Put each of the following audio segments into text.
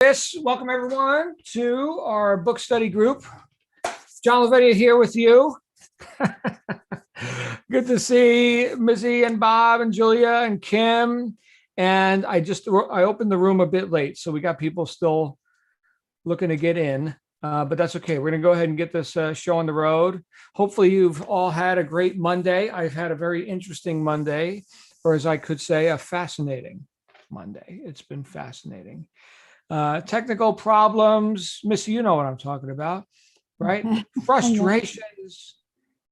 Yes, welcome everyone to our book study group. John Lavenia here with you. Good to see Missy and Bob and Julia and Kim. And I opened the room a bit late, so we got people still looking to get in, but that's okay. We're going to go ahead and get this show on the road. Hopefully you've all had a great Monday. I've had a very interesting Monday, or as I could say, a fascinating Monday. It's been fascinating. Technical problems, Missy, you know what I'm talking about, right? Frustrations,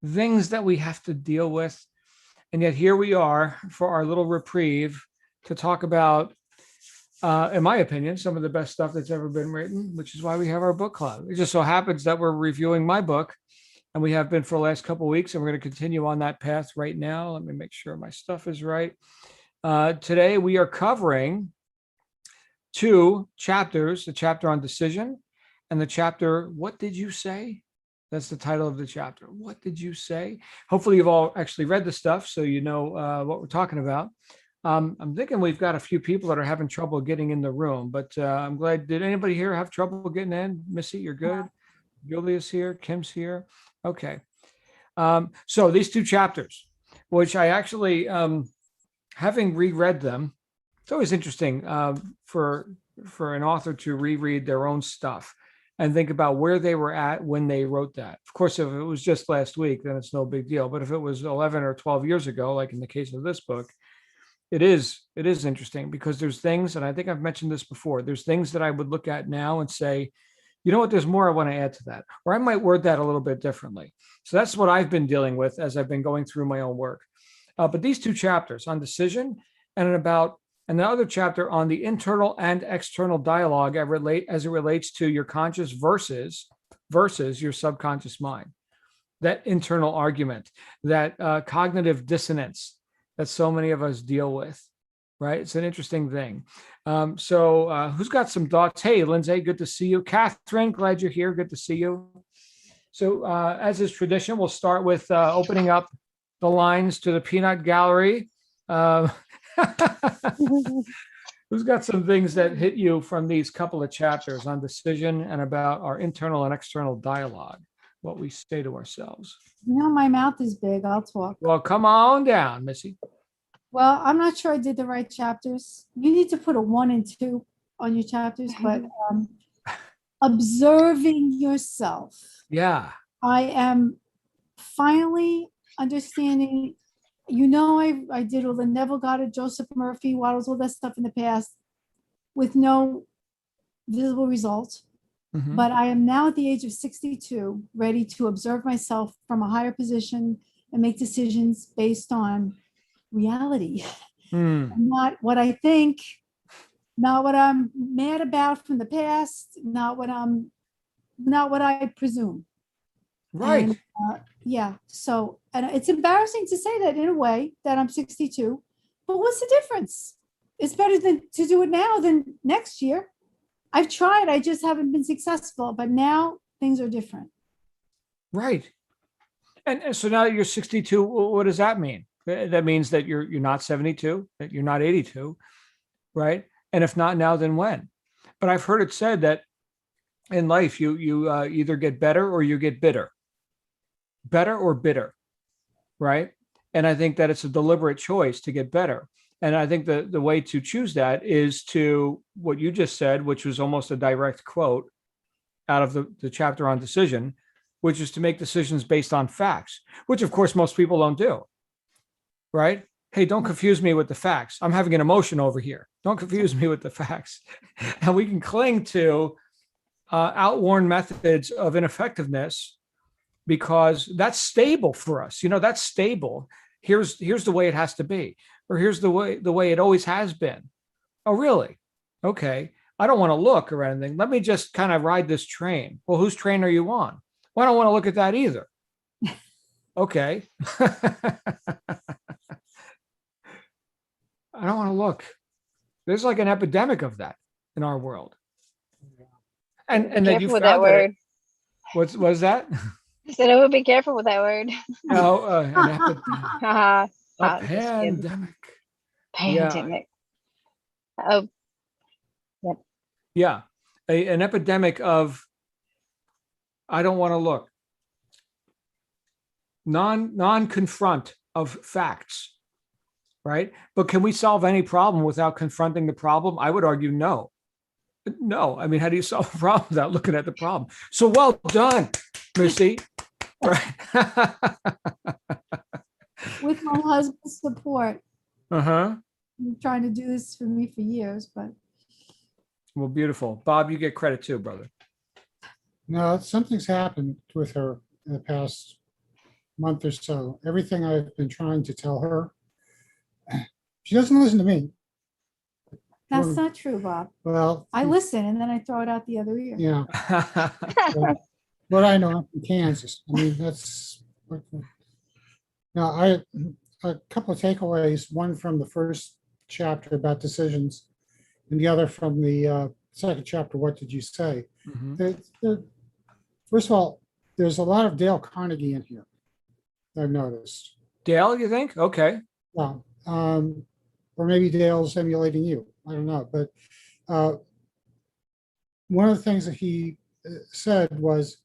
things that we have to deal with. And yet here we are for our little reprieve to talk about, in my opinion, some of the best stuff that's ever been written, which is why we have our book club. It just so happens that we're reviewing my book, and we have been for the last couple of weeks, and we're going to continue on that path right now. Let me make sure my stuff is right. Today we are covering two chapters, the chapter on decision and the chapter, What Did You Say? That's the title of the chapter. What did you say? Hopefully you've all actually read the stuff, so you know what we're talking about. I'm thinking we've got a few people that are having trouble getting in the room, but I'm glad. Did anybody here have trouble getting in? Missy, you're good. Julia's here. Kim's here. Okay. So these two chapters, which I actually, having reread them, it's always interesting for an author to reread their own stuff and think about where they were at when they wrote that. Of course, if it was just last week, then it's no big deal. But if it was 11 or 12 years ago, like in the case of this book, it is interesting because there's things, and I think I've mentioned this before, there's things that I would look at now and say, you know what, there's more I want to add to that, or I might word that a little bit differently. So that's what I've been dealing with as I've been going through my own work. But these two chapters on decision and the other chapter on the internal and external dialogue as it relates to your conscious versus your subconscious mind, that internal argument, that cognitive dissonance that so many of us deal with, right? It's an interesting thing. So who's got some thoughts? Hey, Lindsay, good to see you. Catherine, glad you're here. Good to see you. So as is tradition, we'll start with opening up the lines to the peanut gallery. Who's got some things that hit you from these couple of chapters on decision and about our internal and external dialogue, what we say to ourselves? You know, my mouth is big. I'll talk. Well, come on down, Missy. Well, I'm not sure I did the right chapters. You need to put a 1 and 2 on your chapters, but observing yourself. Yeah. I am finally understanding. You know, I did all the Neville Goddard, Joseph Murphy, Waddles, all that stuff in the past with no visible results. Mm-hmm. But I am now at the age of 62, ready to observe myself from a higher position and make decisions based on reality. Not what I think, not what I'm mad about from the past, not what I presume. Right. And, yeah. So, and it's embarrassing to say that in a way that I'm 62, but what's the difference? It's better than to do it now than next year. I've tried. I just haven't been successful, but now things are different. Right. And so now that you're 62, what does that mean? That means that you're not 72, that you're not 82, right? And if not now, then when? But I've heard it said that in life, you either get better or you get bitter. Better or bitter, right? And I think that it's a deliberate choice to get better. And I think the way to choose that is to what you just said, which was almost a direct quote out of the chapter on decision, which is to make decisions based on facts, which of course most people don't do, right? Hey, don't confuse me with the facts. I'm having an emotion over here. Don't confuse me with the facts. And we can cling to outworn methods of ineffectiveness because that's stable for us. You know, that's stable. Here's the way it has to be, or here's the way it always has been. Oh, really? Okay. I don't want to look or anything. Let me just kind of ride this train. Well, whose train are you on? Well, I don't want to look at that either. Okay. I don't want to look. There's like an epidemic of that in our world. And then you found that word. What's that? I said I would be careful with that word. Oh, a pandemic. Pandemic. Yeah. Oh, yep. Yeah. an epidemic of, I don't want to look, non-confront of facts, right? But can we solve any problem without confronting the problem? I would argue no. No, I mean, how do you solve a problem without looking at the problem? So well done, Missy. Right. With my husband's support. Uh-huh. He's trying to do this for me for years, but Well, beautiful. Bob, you get credit too, brother. No, something's happened with her in the past month or so. Everything I've been trying to tell her, she doesn't listen to me. that's Well, not true, Bob. Well, I listen and then I throw it out the other ear. yeah, what I know, I'm from Kansas. I mean, now a couple of takeaways, one from the first chapter about decisions and the other from the second chapter, what did you say? Mhm. First of all, there's a lot of Dale Carnegie in here, I've noticed. Dale, you think? Okay. Well, or maybe Dale's emulating you. I don't know. But one of the things that he said was,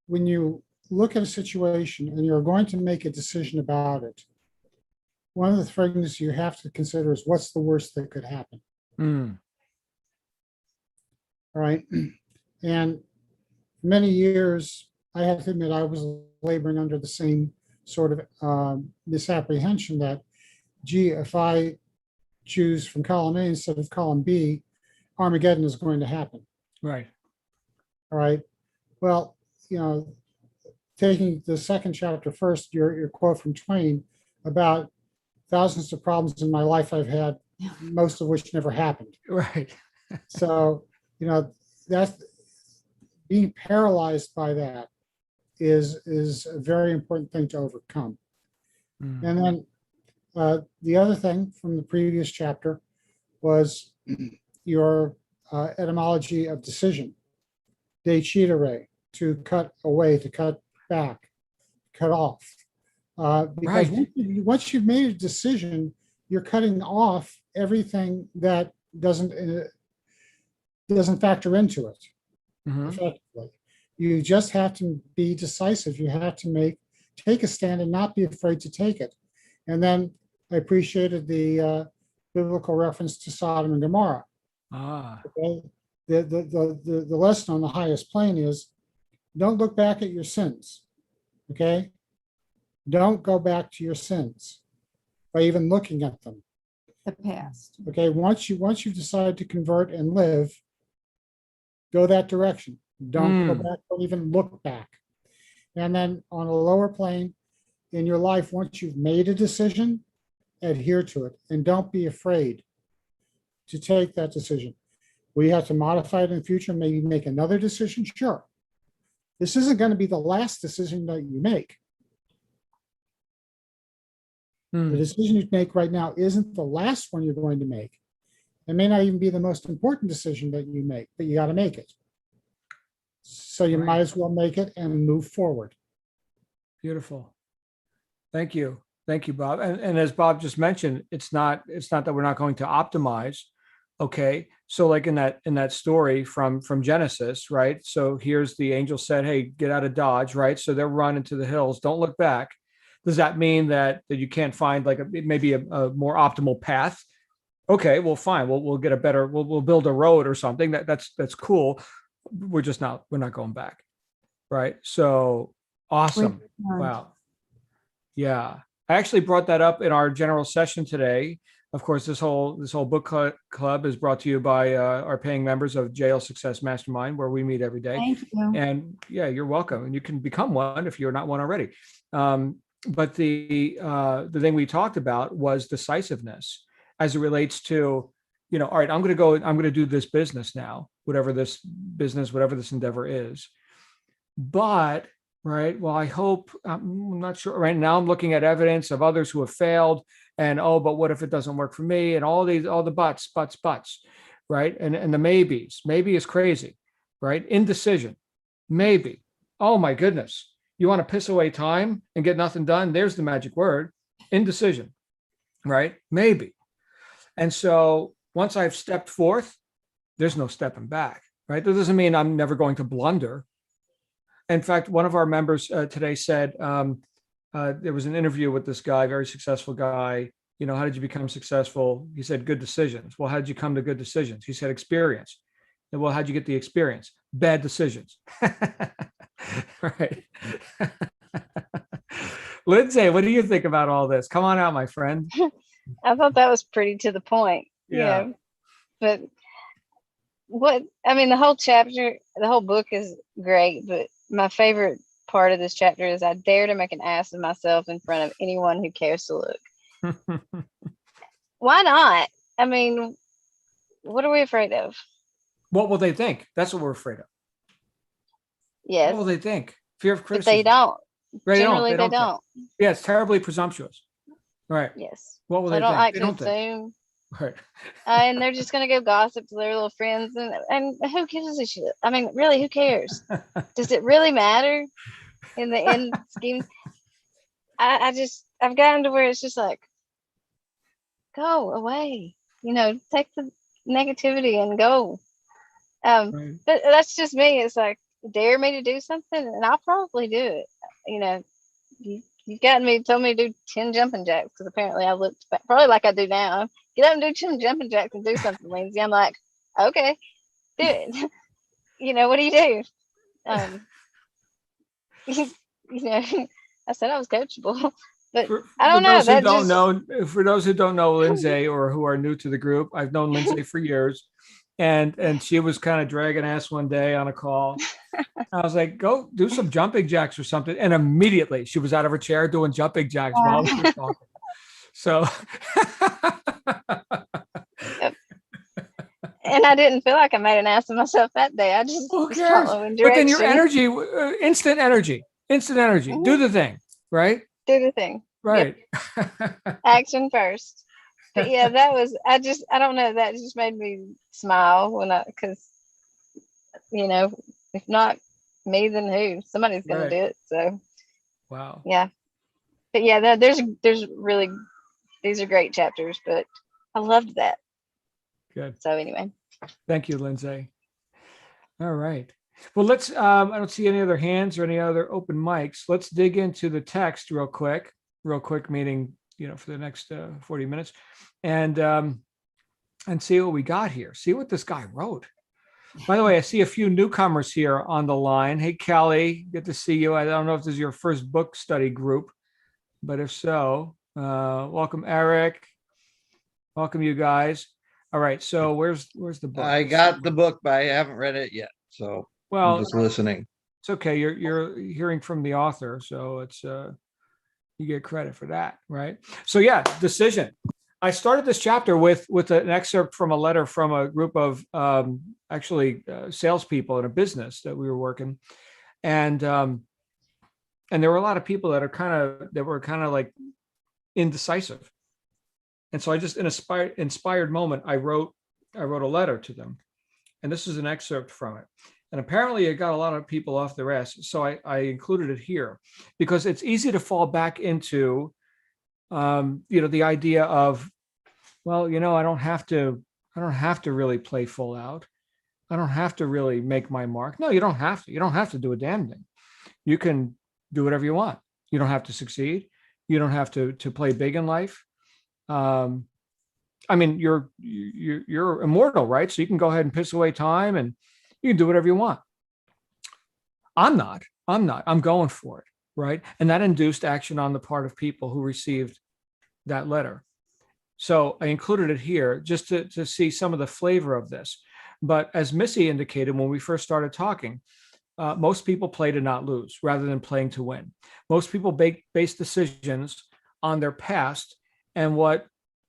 when you look at a situation and you're going to make a decision about it, one of the things you have to consider is, what's the worst that could happen? Mm. All right. And many years, I have to admit, I was laboring under the same sort of misapprehension that, gee, if I choose from column A instead of column B, Armageddon is going to happen. Right. All right. Well, taking the second chapter first, your quote from Twain about thousands of problems in my life I've had, most of which never happened. Right. So, that's being paralyzed by that is a very important thing to overcome. Mm. And then the other thing from the previous chapter was your etymology of decision, decidere, to cut away, to cut back, cut off. Because Right. once you've made a decision, you're cutting off everything that doesn't factor into it Mhm. effectively. You just have to be decisive. You have to take a stand and not be afraid to take it. And then I appreciated the biblical reference to Sodom and Gomorrah. Ah. Okay? The lesson on the highest plane is, don't look back at your sins. Okay? Don't go back to your sins by even looking at them. The past. Okay, once you've decided to convert and live, go that direction. Don't go back, don't even look back. And then on a lower plane in your life, once you've made a decision, adhere to it and don't be afraid to take that decision. We have to modify it in the future, maybe make another decision, sure. This isn't going to be the last decision that you make. The Mm. decision you make right now isn't the last one you're going to make. It may not even be the most important decision that you make, but you got to make it. So you Right. might as well make it and move forward. Beautiful. Thank you. Thank you, Bob. And as Bob just mentioned, it's not that we're not going to optimize. Okay. So like in that story from Genesis, right? So here's the angel said, hey, get out of Dodge, right? So they're running to the hills. Don't look back. Does that mean that you can't find like maybe a more optimal path? Okay, well, fine. We'll get a better, we'll build a road or something. That's cool. We're not going back. Right. So awesome. Wow. Yeah. I actually brought that up in our general session today. Of course, this whole book club is brought to you by our paying members of JL Success Mastermind, where we meet every day. Thank you. And yeah, you're welcome. And you can become one if you're not one already. But the thing we talked about was decisiveness as it relates to, all right, I'm going to do this business now, whatever this endeavor is. But right, well, I hope, I'm not sure right now, I'm looking at evidence of others who have failed, and but what if it doesn't work for me, and all the buts, right? And the maybes. Maybe is crazy, right? Indecision, maybe. Oh my goodness. You want to piss away time and get nothing done? There's the magic word, indecision, right? Maybe. And so once I've stepped forth, there's no stepping back. right? That doesn't mean I'm never going to blunder. In fact, one of our members today said there was an interview with this guy, very successful guy. You know, how did you become successful? He said, good decisions. Well, how did you come to good decisions? He said, experience. And well, how'd you get the experience? Bad decisions. Right. Lindsay, what do you think about all this? Come on out, my friend. I thought that was pretty to the point. Yeah. But the whole chapter, the whole book is great, but my favorite part of this chapter is I dare to make an ass of myself in front of anyone who cares to look. Why not? I mean, what are we afraid of? What will they think? That's what we're afraid of. Yes. What will they think? Fear of But criticism. they don't. Right, Generally, they think. don't. Yeah, it's terribly presumptuous. Right. Yes. What will They they don't think? like They to don't think. assume. Right. And they're just going to go gossip to their little friends. And who gives a shit? I mean, really, who cares? Does it really matter in the end scheme? I've gotten to where it's just like, go away, take the negativity and go. Right. But that's just me. It's like, dare me to do something and I'll probably do it. You've gotten me, told me to do 10 jumping jacks because apparently I looked probably like I do now. Get up and do 10 jumping jacks and do something, Lindsay. I'm like, okay, do it. What do you do? I said I was coachable, but I don't know. For those who don't know Lindsay or who are new to the group, I've known Lindsay for years, and she was kind of dragging ass one day on a call. I was like, go do some jumping jacks or something, and immediately she was out of her chair doing jumping jacks while we were talking. So, and I didn't feel like I made an ass of myself that day. I just was following direction. But then your energy, instant energy. Mm-hmm. Do the thing, right? Do the thing. Right. Yep. Action first. But yeah, I don't know. That just made me smile because, if not me, then who? Somebody's going to do it. So, wow. Yeah. But yeah, there's really, these are great chapters, but I loved that. Good. So anyway. Thank you, Lindsay. All right. Well, let's, I don't see any other hands or any other open mics. Let's dig into the text real quick, meaning, for the next 40 minutes and see what we got here. See what this guy wrote. By the way, I see a few newcomers here on the line. Hey, Kelly, good to see you. I don't know if this is your first book study group, but if so, welcome, Eric. Welcome, you guys. All right. So where's the book? I got the book, but I haven't read it yet. So I'm just listening. It's okay. You're hearing from the author, so it's you get credit for that, right? So yeah, decision. I started this chapter with an excerpt from a letter from a group of salespeople in a business that we were working, and there were a lot of people that were kind of like indecisive, and so I just in an inspired moment I wrote a letter to them, and this is an excerpt from it. And apparently it got a lot of people off their ass. So I included it here because it's easy to fall back into, the idea of, well, I don't have to really play full out. I don't have to really make my mark. No, you don't have to. You don't have to do a damn thing. You can do whatever you want. You don't have to succeed. You don't have to play big in life. I mean, you're immortal, right? So you can go ahead and piss away time and you can do whatever you want. I'm not. I'm going for it, right? And that induced action on the part of people who received that letter. So I included it here just to see some of the flavor of this. But as Missy indicated when we first started talking, most people play to not lose rather than playing to win. Most people base decisions on their past and what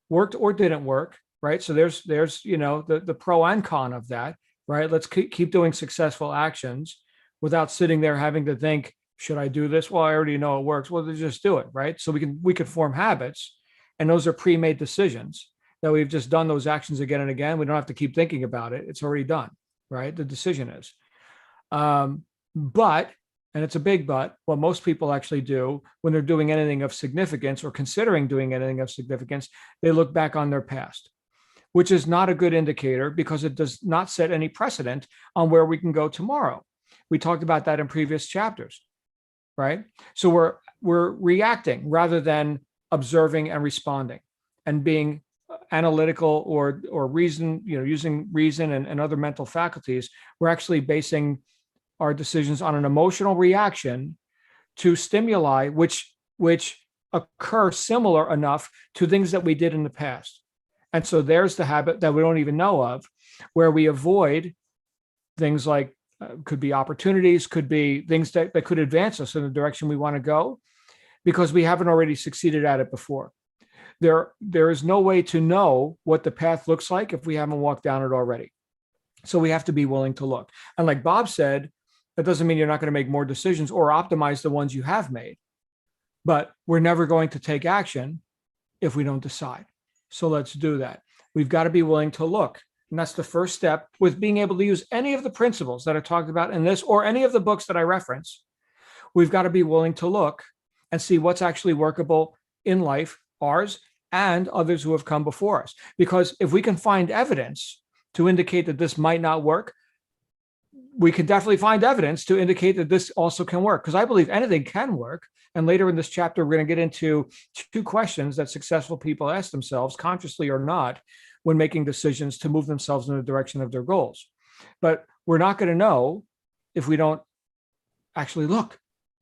worked or didn't work, right? So there's the pro and con of that. Right. Let's keep doing successful actions without sitting there having to think, should I do this? Well, I already know it works. Well, then just do it. Right. So we could form habits, and those are pre-made decisions that we've just done those actions again and again. We don't have to keep thinking about it. It's already done. Right. The decision is. But, and it's a big but, what most people actually do when they're doing anything of significance or considering doing anything of significance, they look back on their past. which is not a good indicator because it does not set any precedent on where we can go tomorrow. We talked about that in previous chapters, right? So we're reacting rather than observing and responding and being analytical or reason, using reason and other mental faculties. We're actually basing our decisions on an emotional reaction to stimuli which occur similar enough to things that we did in the past. And so there's the habit that we don't even know of, where we avoid things like could be opportunities, could be things that could advance us in the direction we want to go, because we haven't already succeeded at it before. There is no way to know what the path looks like if we haven't walked down it already. So we have to be willing to look. And like Bob said, that doesn't mean you're not going to make more decisions or optimize the ones you have made. But we're never going to take action if we don't decide. So let's do that. We've got to be willing to look. And that's the first step with being able to use any of the principles that I talked about in this or any of the books that I reference. We've got to be willing to look and see what's actually workable in life, ours and others who have come before us. Because if we can find evidence to indicate that this might not work, we can definitely find evidence to indicate that this also can work. Because I believe anything can work. And later in this chapter, we're going to get into 2 questions that successful people ask themselves, consciously or not, when making decisions to move themselves in the direction of their goals. But we're not going to know if we don't actually look,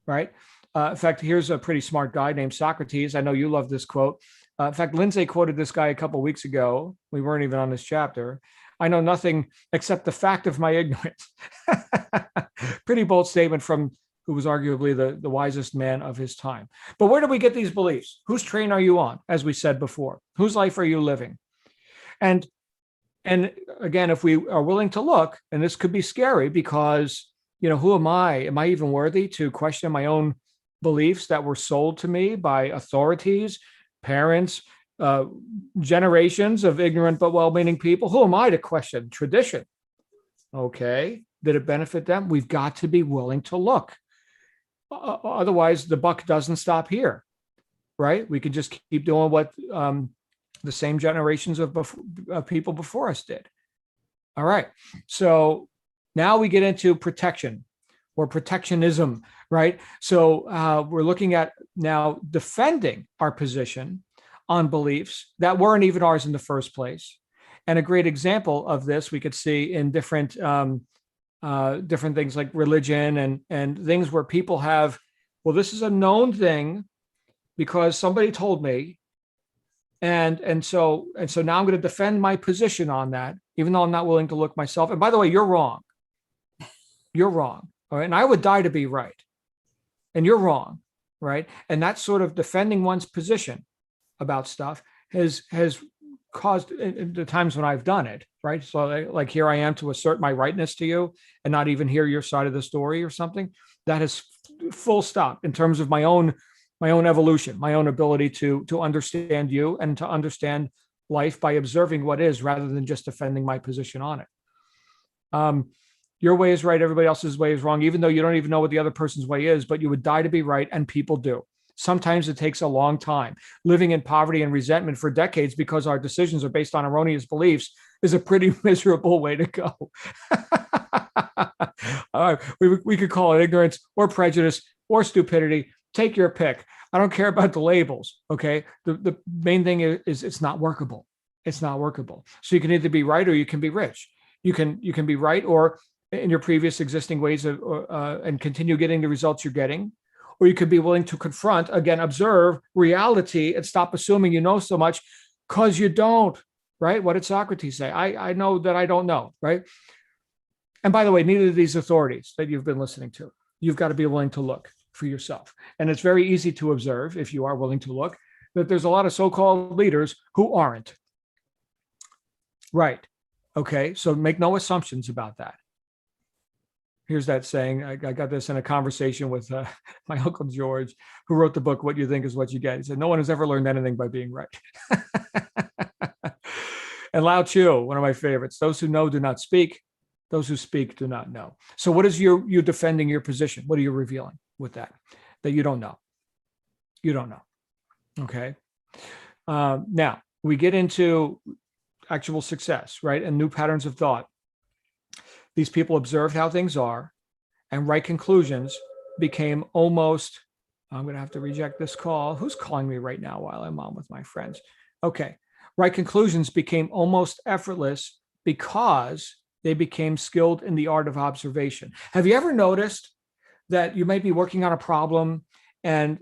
right? In fact, here's a pretty smart guy named Socrates. I know you love this quote. In fact, Lindsay quoted this guy a couple of weeks ago. We weren't even on this chapter. I know nothing except the fact of my ignorance. Pretty bold statement from who was arguably the wisest man of his time. But where do we get these beliefs? Whose train are you on, as we said before? Whose life are you living? And again, if we are willing to look, and this could be scary because, who am I? Am I even worthy to question my own beliefs that were sold to me by authorities, parents, generations of ignorant but well-meaning people? Who am I to question tradition? Okay, did it benefit them? We've got to be willing to look. Otherwise, the buck doesn't stop here, right? We could just keep doing what the same generations of people before us did. All right, so now we get into protection or protectionism, right? So we're looking at now defending our position on beliefs that weren't even ours in the first place. And a great example of this we could see in different things like religion and things where people have, well, this is a known thing because somebody told me. And so now I'm going to defend my position on that, even though I'm not willing to look myself. And by the way, you're wrong. You're wrong. All right. And I would die to be right. And you're wrong. Right. And that sort of defending one's position about stuff has caused the times when I've done it. Right. So like here I am to assert my rightness to you and not even hear your side of the story or something. That is full stop in terms of my own evolution, my own ability to understand you and to understand life by observing what is rather than just defending my position on it. Your way is right. Everybody else's way is wrong, even though you don't even know what the other person's way is, but you would die to be right. And people do. Sometimes it takes a long time. Living in poverty and resentment for decades because our decisions are based on erroneous beliefs is a pretty miserable way to go. We could call it ignorance or prejudice or stupidity. Take your pick. I don't care about the labels. Okay. The main thing is it's not workable. It's not workable. So you can either be right or you can be rich. You can be right or in your previous existing ways of and continue getting the results you're getting, or you could be willing to confront, again, observe reality and stop assuming you know so much because you don't, right? What did Socrates say? I know that I don't know, right? And by the way, neither of these authorities that you've been listening to, you've got to be willing to look for yourself. And it's very easy to observe, if you are willing to look, that there's a lot of so-called leaders who aren't. Right. Okay. So make no assumptions about that. Here's that saying. I got this in a conversation with my Uncle George, who wrote the book, What You Think Is What You Get. He said, no one has ever learned anything by being right. And Lao Tzu, one of my favorites, those who know do not speak. Those who speak do not know. So what is you defending your position? What are you revealing with that you don't know? You don't know. Okay. Now we get into actual success, right? And new patterns of thought. These people observed how things are, and right conclusions became almost, I'm going to have to reject this call. Who's calling me right now while I'm on with my friends? Okay. Right conclusions became almost effortless because they became skilled in the art of observation. Have you ever noticed that you might be working on a problem and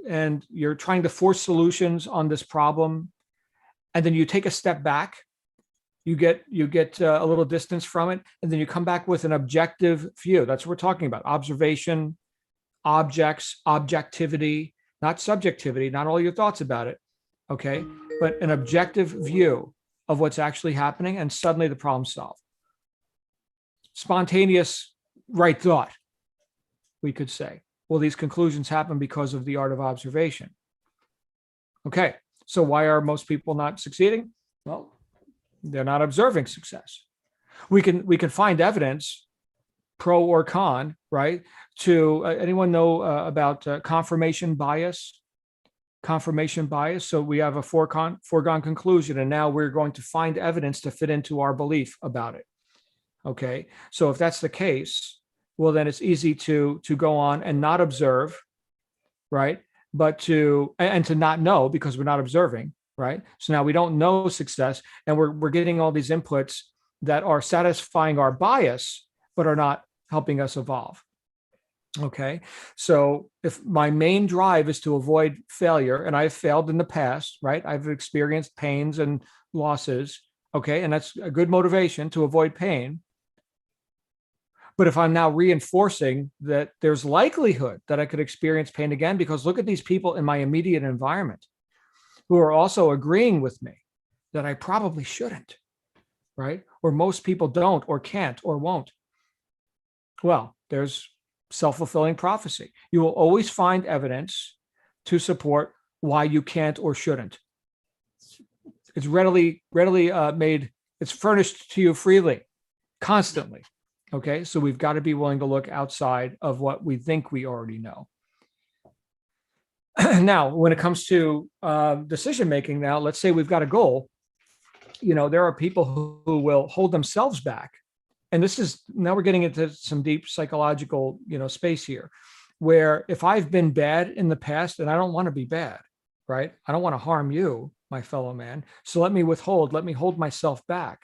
you're trying to force solutions on this problem, and then you take a step back, you get a little distance from it, and then you come back with an objective view. That's what we're talking about: observation, objects, objectivity, not subjectivity, not all your thoughts about it, okay, but an objective view of what's actually happening, and suddenly the problem's solved. Spontaneous right thought, we could say. Well, these conclusions happen because of the art of observation. Okay, so why are most people not succeeding? Well, they're not observing success. We can find evidence, pro or con, right? To anyone know about confirmation bias? Confirmation bias. So we have a foregone conclusion, and now we're going to find evidence to fit into our belief about it. Okay, so if that's the case, well, then it's easy to go on and not observe, right? But to not know, because we're not observing, right? So now we don't know success, and we're getting all these inputs that are satisfying our bias, but are not helping us evolve. Okay, so if my main drive is to avoid failure, and I've failed in the past, right? I've experienced pains and losses, okay, and that's a good motivation to avoid pain. But if I'm now reinforcing that there's likelihood that I could experience pain again, because look at these people in my immediate environment who are also agreeing with me that I probably shouldn't, right? Or most people don't, or can't, or won't. Well, there's self-fulfilling prophecy. You will always find evidence to support why you can't or shouldn't. It's readily made, it's furnished to you freely, constantly. Okay, so we've got to be willing to look outside of what we think we already know. Now, when it comes to decision making, now let's say we've got a goal. You know, there are people who will hold themselves back, and this is, now we're getting into some deep psychological, space here, where if I've been bad in the past, and I don't want to be bad, right? I don't want to harm you, my fellow man. So let me hold myself back,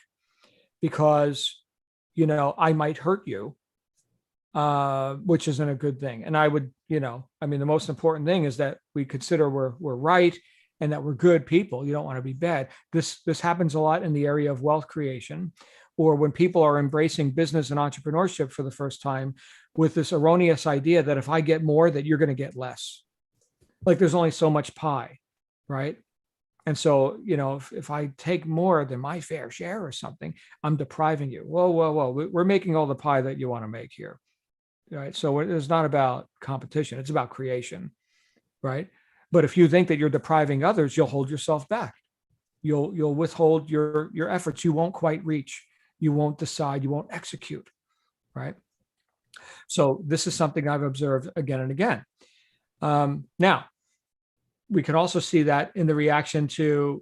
because I might hurt you, which isn't a good thing. And I would, the most important thing is that we consider we're right and that we're good people. You don't want to be bad. This happens a lot in the area of wealth creation, or when people are embracing business and entrepreneurship for the first time with this erroneous idea that if I get more, that you're going to get less. Like there's only so much pie, right? And so, if I take more than my fair share or something, I'm depriving you. Whoa. We're making all the pie that you want to make here, right? So it's not about competition. It's about creation, right? But if you think that you're depriving others, you'll hold yourself back. You'll withhold your efforts. You won't quite reach. You won't decide. You won't execute, right? So this is something I've observed again and again. Now, we can also see that in the reaction to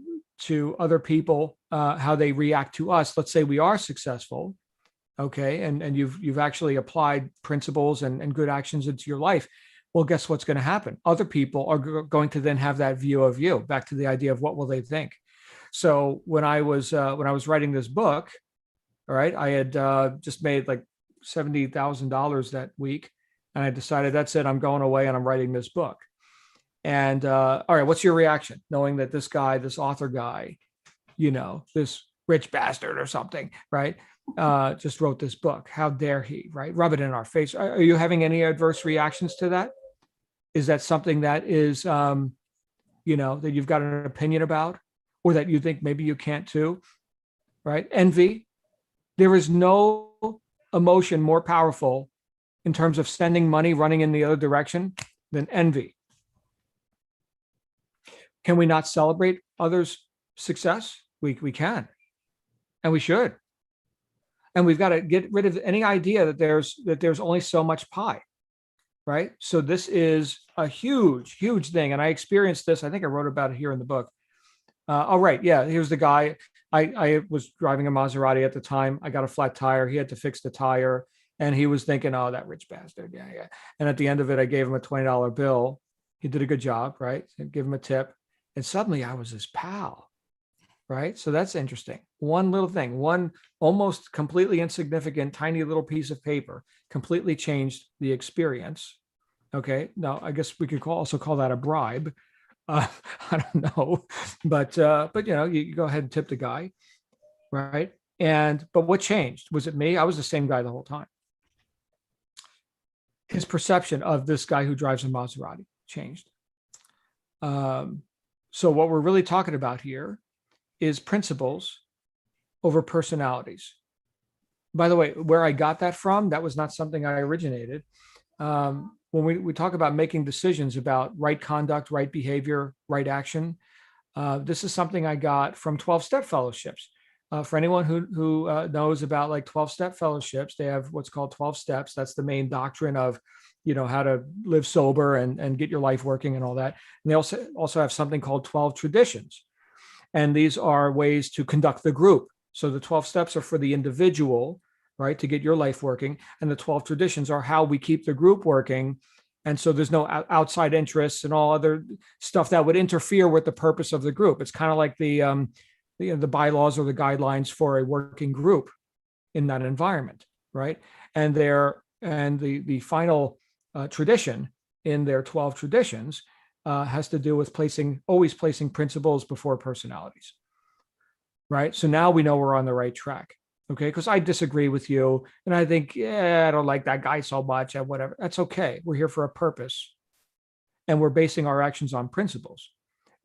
other people, how they react to us. Let's say we are successful, okay, and you've actually applied principles and good actions into your life. Well, guess what's going to happen? Other people are going to then have that view of you. Back to the idea of what will they think. So when I was writing this book, all right, I had just made like $70,000 that week, and I decided that's it. I'm going away and I'm writing this book. And all right, what's your reaction, knowing that this guy, this author guy, this rich bastard or something, right, just wrote this book? How dare he, right? Rub it in our face. Are you having any adverse reactions to that? Is that something that is, that you've got an opinion about, or that you think maybe you can't too, right? Envy. There is no emotion more powerful in terms of sending money running in the other direction than envy. Can we not celebrate others' success? We can, and we should. And we've got to get rid of any idea that there's only so much pie, right? So this is a huge, huge thing. And I experienced this. I think I wrote about it here in the book. All right, yeah. Here's the guy. I was driving a Maserati at the time. I got a flat tire. He had to fix the tire. And he was thinking, oh, that rich bastard. Yeah, yeah. And at the end of it, I gave him a $20 bill. He did a good job, right? And give him a tip. And suddenly I was his pal, right? So that's interesting. One little thing, one almost completely insignificant, tiny little piece of paper completely changed the experience. Okay. Now, I guess we could also call that a bribe. I don't know, but you go ahead and tip the guy, right? But what changed? Was it me? I was the same guy the whole time. His perception of this guy who drives a Maserati changed. So what we're really talking about here is principles over personalities. By the way, where I got that from, that was not something I originated. When we talk about making decisions about right conduct, right behavior, right action, this is something I got from 12-step fellowships. For anyone who knows about like 12-step fellowships, they have what's called 12 steps. That's the main doctrine of, how to live sober and get your life working and all that. And they also have something called 12 traditions. And these are ways to conduct the group. So the 12 steps are for the individual, right, to get your life working. And the 12 traditions are how we keep the group working. And so there's no outside interests and all other stuff that would interfere with the purpose of the group. It's kind of like the bylaws or the guidelines for a working group in that environment, right? And the final tradition in their 12 traditions has to do with always placing principles before personalities, right? So now we know we're on the right track, okay? Because I disagree with you, and I think, I don't like that guy so much, and whatever. That's okay. We're here for a purpose, and we're basing our actions on principles,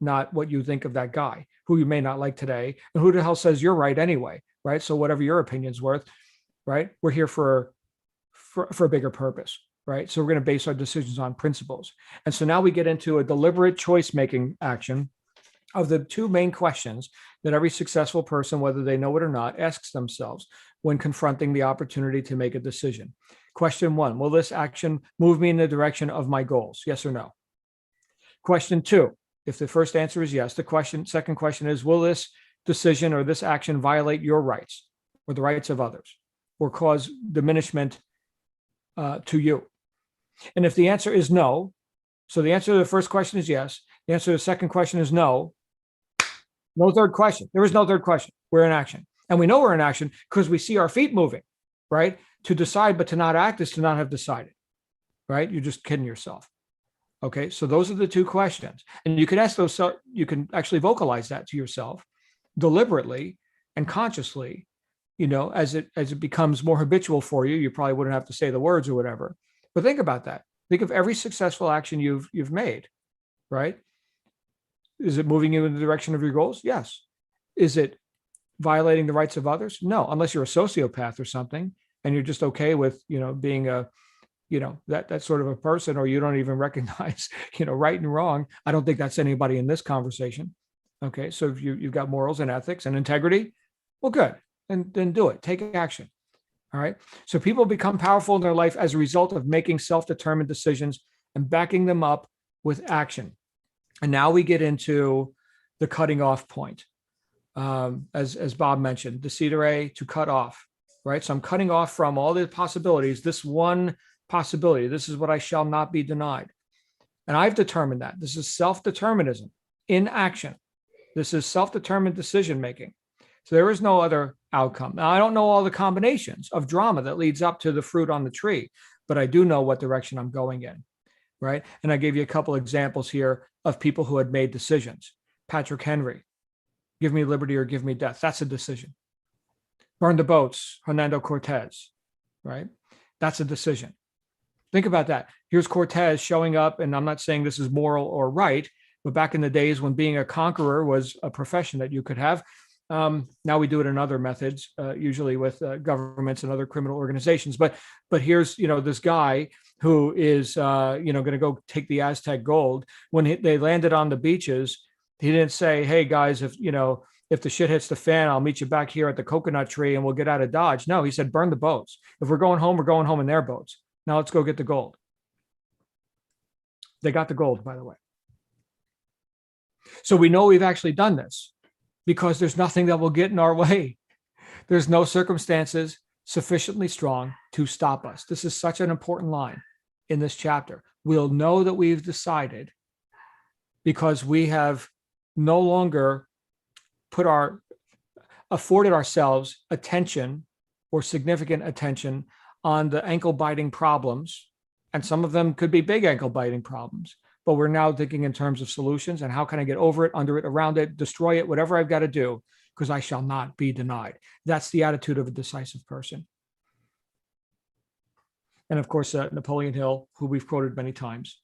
not what you think of that guy who you may not like today, and who the hell says you're right anyway, right? So whatever your opinion's worth, right? We're here for a bigger purpose, right? So we're going to base our decisions on principles. And so now we get into a deliberate choice-making action of the two main questions that every successful person, whether they know it or not, asks themselves when confronting the opportunity to make a decision. Question 1, will this action move me in the direction of my goals? Yes or no? Question 2, if the first answer is yes, second question is, will this decision or this action violate your rights or the rights of others or cause diminishment to you? And if the answer is no, so the answer to the first question is yes, the answer to the second question is no, no third question. There is no third question. We're in action. And we know we're in action because we see our feet moving, right? To decide but to not act is to not have decided, right? You're just kidding yourself. Okay, so those are the two questions. And you can ask those, you can actually vocalize that to yourself deliberately and consciously, as it becomes more habitual for you. You probably wouldn't have to say the words or whatever. But think about that. Think of every successful action you've made, right? Is it moving you in the direction of your goals? Yes. Is it violating the rights of others? No, unless you're a sociopath or something, and you're just okay with, being that sort of a person, or you don't even recognize, right and wrong. I don't think that's anybody in this conversation. Okay. So if you've got morals and ethics and integrity, well, good. And then do it. Take action. All right. So people become powerful in their life as a result of making self-determined decisions and backing them up with action. And now we get into the cutting off point. As Bob mentioned, decidere, to cut off, right? So I'm cutting off from all the possibilities, this one possibility. This is what I shall not be denied. And I've determined that. This is self-determinism in action. This is self-determined decision-making. So there is no other outcome. Now, I don't know all the combinations of drama that leads up to the fruit on the tree, but I do know what direction I'm going in, right? And I gave you a couple examples here of people who had made decisions. Patrick Henry, give me liberty or give me death. That's a decision. Burn the boats, Hernando Cortez, right? That's a decision. Think about that. Here's Cortez showing up, and I'm not saying this is moral or right, but back in the days when being a conqueror was a profession that you could have, now we do it in other methods, usually with governments and other criminal organizations. But here's, this guy who is, going to go take the Aztec gold. When they landed on the beaches, he didn't say, hey, guys, if the shit hits the fan, I'll meet you back here at the coconut tree and we'll get out of Dodge. No, he said, burn the boats. If we're going home in their boats. Now let's go get the gold. They got the gold, by the way. So we know we've actually done this. because there's nothing that will get in our way. There's no circumstances sufficiently strong to stop us. This is such an important line in this chapter. We'll know that we've decided because we have no longer afforded ourselves attention or significant attention on the ankle biting problems. And some of them could be big ankle biting problems, but we're now thinking in terms of solutions and how can I get over it, under it, around it, destroy it, whatever I've got to do, because I shall not be denied. That's the attitude of a decisive person. And of course, Napoleon Hill, who we've quoted many times,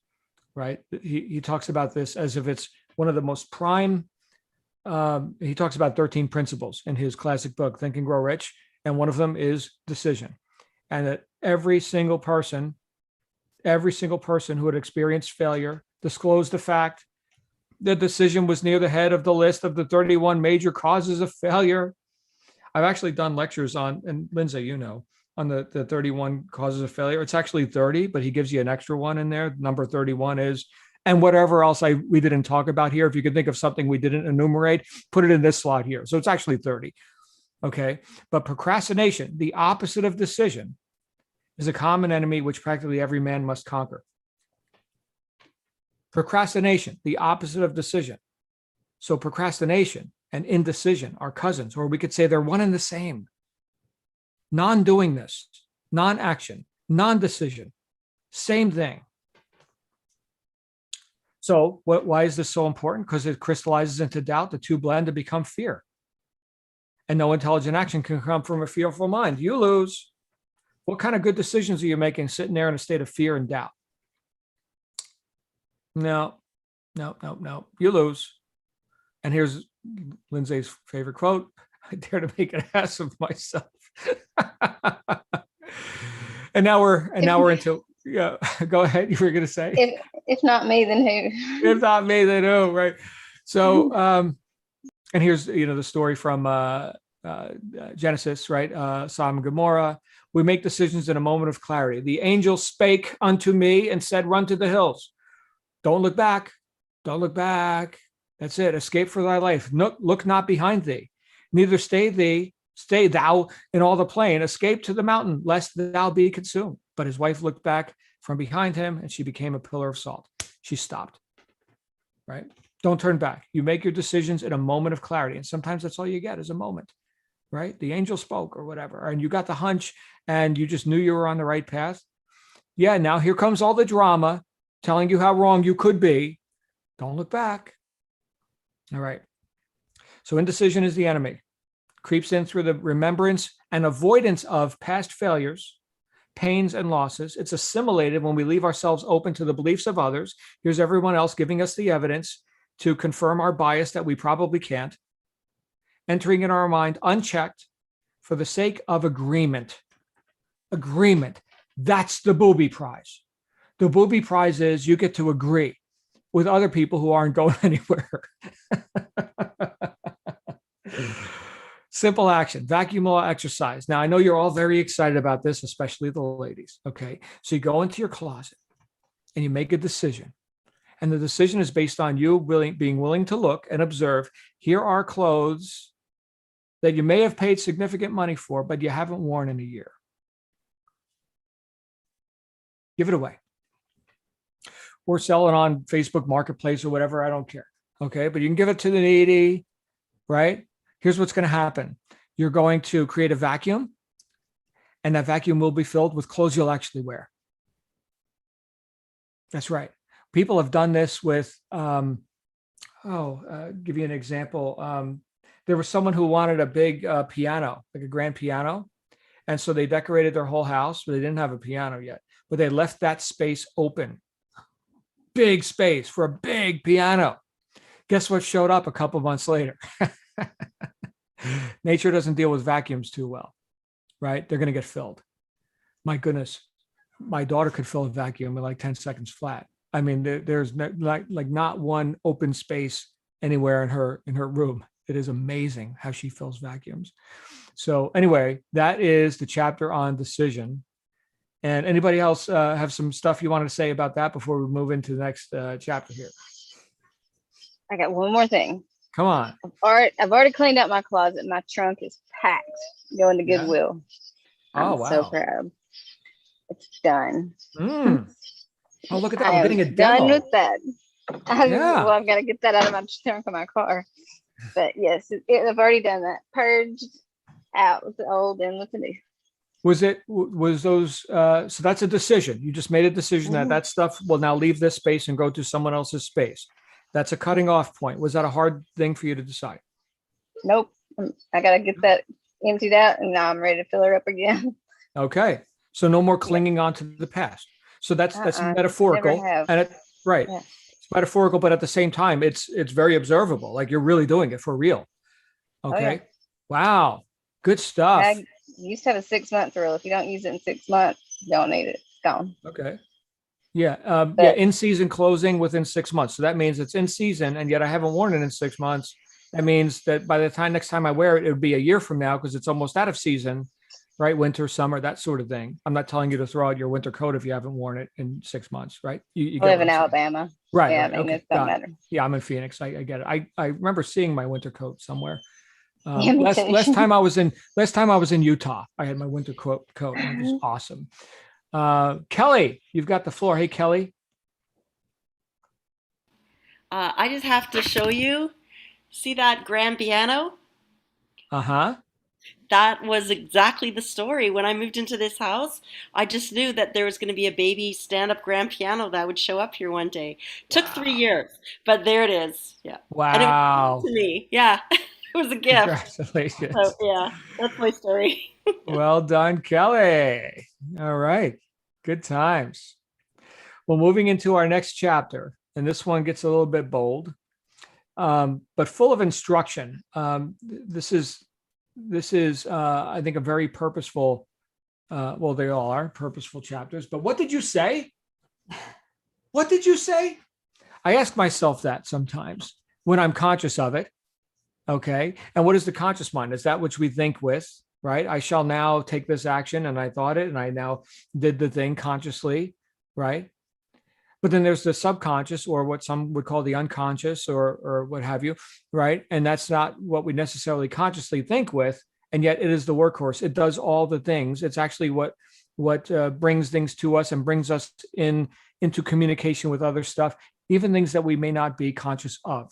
right? He talks about this as if it's one of the most prime. He talks about 13 principles in his classic book, Think and Grow Rich. And one of them is decision. And that every single person who had experienced failure disclosed the fact that decision was near the head of the list of the 31 major causes of failure. I've actually done lectures on, and Lindsay, you know, on the 31 causes of failure. It's actually 30, but he gives you an extra one in there. Number 31 is, and whatever else we didn't talk about here, if you could think of something we didn't enumerate, put it in this slot here. So it's actually 30. Okay. But procrastination, the opposite of decision, is a common enemy which practically every man must conquer. Procrastination, the opposite of decision. So procrastination and indecision are cousins, or we could say they're one and the same. Non-doingness, non-action, non-decision, same thing. So why is this so important? Because it crystallizes into doubt. The two blend to become fear. And no intelligent action can come from a fearful mind. You lose. What kind of good decisions are you making sitting there in a state of fear and doubt? No. You lose. And here's Lindsay's favorite quote. I dare to make an ass of myself. and now we're into, yeah, go ahead. You were going to say, if not me, then who? If not me, then who? Right. So, and here's, the story from Genesis, right? Sodom and Gomorrah. We make decisions in a moment of clarity. The angel spake unto me and said, run to the hills. Don't look back. Don't look back. That's it. Escape for thy life. Look not behind thee. Neither stay thou in all the plain. Escape to the mountain, lest thou be consumed. But his wife looked back from behind him, and she became a pillar of salt. She stopped. Right? Don't turn back. You make your decisions in a moment of clarity. And sometimes that's all you get is a moment. Right? The angel spoke or whatever. And you got the hunch and you just knew you were on the right path. Yeah, now here comes all the drama telling you how wrong you could be. Don't look back. All right. So indecision is the enemy. Creeps in through the remembrance and avoidance of past failures, pains, and losses. It's assimilated when we leave ourselves open to the beliefs of others. Here's everyone else giving us the evidence to confirm our bias that we probably can't. Entering in our mind unchecked for the sake of agreement. Agreement. That's the booby prize. The booby prize is you get to agree with other people who aren't going anywhere. Simple action, vacuum law exercise. Now, I know you're all very excited about this, especially the ladies. Okay. So you go into your closet and you make a decision. And the decision is based on you being willing to look and observe. Here are clothes that you may have paid significant money for, but you haven't worn in a year. Give it away. Or sell it on Facebook Marketplace or whatever. I don't care. Okay. But you can give it to the needy, right? Here's what's going to happen. You're going to create a vacuum, and that vacuum will be filled with clothes you'll actually wear. That's right. People have done this with, give you an example. There was someone who wanted a big piano, like a grand piano. And so they decorated their whole house, but they didn't have a piano yet. But they left that space open. Big space for a big piano. Guess what showed up a couple months later? Nature doesn't deal with vacuums too well, right? They're going to get filled. My goodness, my daughter could fill a vacuum in like 10 seconds flat. I mean, there's not one open space anywhere in her room. It is amazing how she fills vacuums. So anyway, that is the chapter on decision. And anybody else have some stuff you wanted to say about that before we move into the next chapter here? I got one more thing. Come on. I've already cleaned out my closet. My trunk is packed. Going to Yeah. Goodwill. Oh, I'm so wow. proud. It's done. Mm. Oh, look at that. I We're am getting a done demo. with that. Yeah. Well, I've got to get that out of my trunk of my car. But yes, I've already done that. Purged out with the old and with the new. Was those, so that's a decision. You just made a decision that Mhm. that stuff will now leave this space and go to someone else's space. That's a cutting off point. Was that a hard thing for you to decide? Nope. I got to get that emptied out and now I'm ready to fill her up again. Okay. So no more clinging on to the past. So that's Never metaphorical. have. And right. Yeah. It's metaphorical, but at the same time, it's very observable. Like you're really doing it for real. Okay. yeah. Wow. Good stuff. I used to have a 6-month rule. If you don't use it in 6 months, you don't need it. It's gone. Okay. Yeah. Yeah. But- In season closing within 6 months. So that means it's in season and yet I haven't worn it in 6 months. That means that by the time next time I wear it, it would be a year from now because it's almost out of season, right? Winter, summer, that sort of thing. I'm not telling you to throw out your winter coat if you haven't worn it in 6 months, right? You I live in what I'm saying. Alabama. Right. Yeah, Right. I mean, Okay. it doesn't Got it. matter. Yeah, I'm in Phoenix. I get it. I remember seeing my winter coat somewhere. Yeah, me too. Last time I was in Utah, I had my winter coat. And it was awesome. Kelly, you've got the floor. Hey, Kelly. I just have to show you. See that grand piano? Uh-huh. That was exactly the story. When I moved into this house, I just knew that there was going to be a baby stand-up grand piano that would show up here one day. Took 3 years, but there it is. Yeah. And it was Wow. given to me. Yeah. It was a gift. Congratulations. So yeah, that's my story. Well done, Kelly. All right. Good times. Well, moving into our next chapter, and this one gets a little bit bold, but full of instruction. This is, I think, a very purposeful, well, they all are purposeful chapters, but what did you say? What did you say? I ask myself that sometimes when I'm conscious of it. Okay. And what is the conscious mind? Is that which we think with, right? I shall now take this action and I thought it and I now did the thing consciously, right? But then there's the subconscious or what some would call the unconscious or what have you, right? And that's not what we necessarily consciously think with. And yet it is the workhorse. It does all the things. It's actually what brings things to us and brings us into communication with other stuff, even things that we may not be conscious of.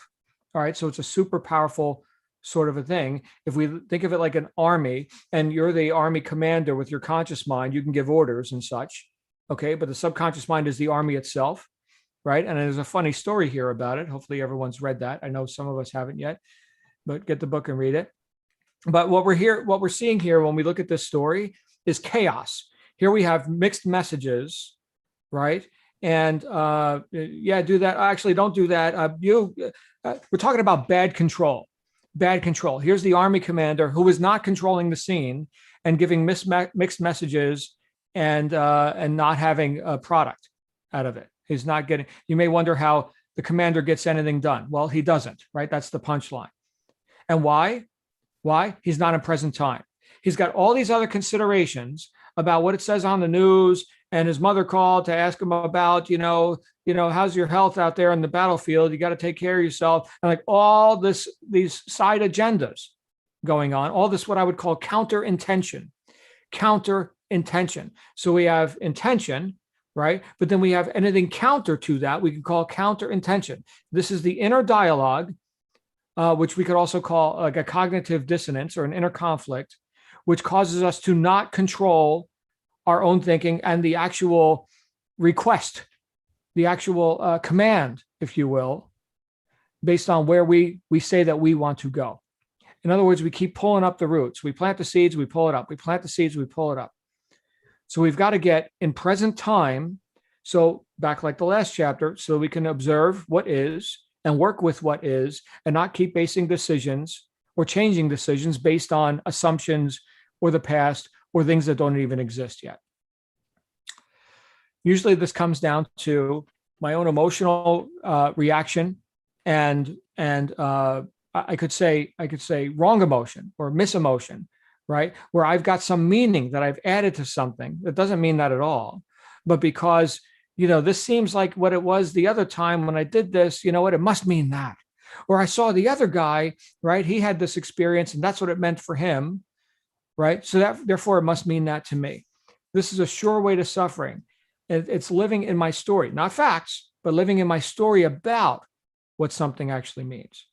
All right. So it's a super powerful sort of a thing. If we think of it like an army and you're the army commander with your conscious mind, you can give orders and such. Okay. But the subconscious mind is the army itself. Right. And there's a funny story here about it. Hopefully everyone's read that. I know some of us haven't yet, but get the book and read it. But what we're seeing here when we look at this story is chaos. Here we have mixed messages, right? And yeah, do that. Actually, don't do that. We're talking about bad control. Bad control. Here's the army commander who is not controlling the scene and giving mixed messages and not having a product out of it. He's not getting. You may wonder how the commander gets anything done. Well, he doesn't. Right? That's the punchline. And why? Why? He's not in present time. He's got all these other considerations about what it says on the news. And his mother called to ask him about, how's your health out there in the battlefield? You got to take care of yourself. And like all these side agendas going on, all this, what I would call counter intention. So we have intention, right? But then we have anything counter to that we can call counter intention. This is the inner dialogue, which we could also call like a cognitive dissonance or an inner conflict, which causes us to not control our own thinking and the actual request, the actual command, if you will, based on where we say that we want to go. In other words, we keep pulling up the roots. We plant the seeds, we pull it up. We plant the seeds, we pull it up. So we've got to get in present time. So back like the last chapter, so we can observe what is and work with what is and not keep basing decisions or changing decisions based on assumptions or the past or things that don't even exist yet. Usually this comes down to my own emotional reaction and I could say wrong emotion or misemotion, right? Where I've got some meaning that I've added to something that doesn't mean that at all. But because, this seems like what it was the other time when I did this, it must mean that. Or I saw the other guy, right? He had this experience and that's what it meant for him, right? So that therefore it must mean that to me. This is a sure way to suffering. It's living in my story, not facts, but living in my story about what something actually means.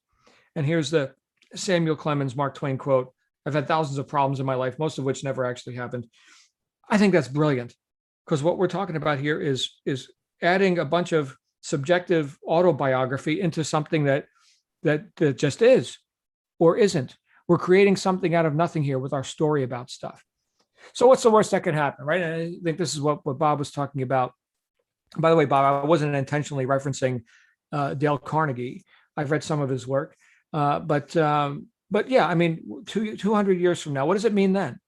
And here's the Samuel Clemens, Mark Twain quote. I've had thousands of problems in my life, most of which never actually happened. I think that's brilliant because what we're talking about here is adding a bunch of subjective autobiography into something that just is or isn't. We're creating something out of nothing here with our story about stuff. So what's the worst that could happen, right? And I think this is what Bob was talking about. By the way, Bob, I wasn't intentionally referencing Dale Carnegie. I've read some of his work, but yeah, I mean, 200 years from now, what does it mean then?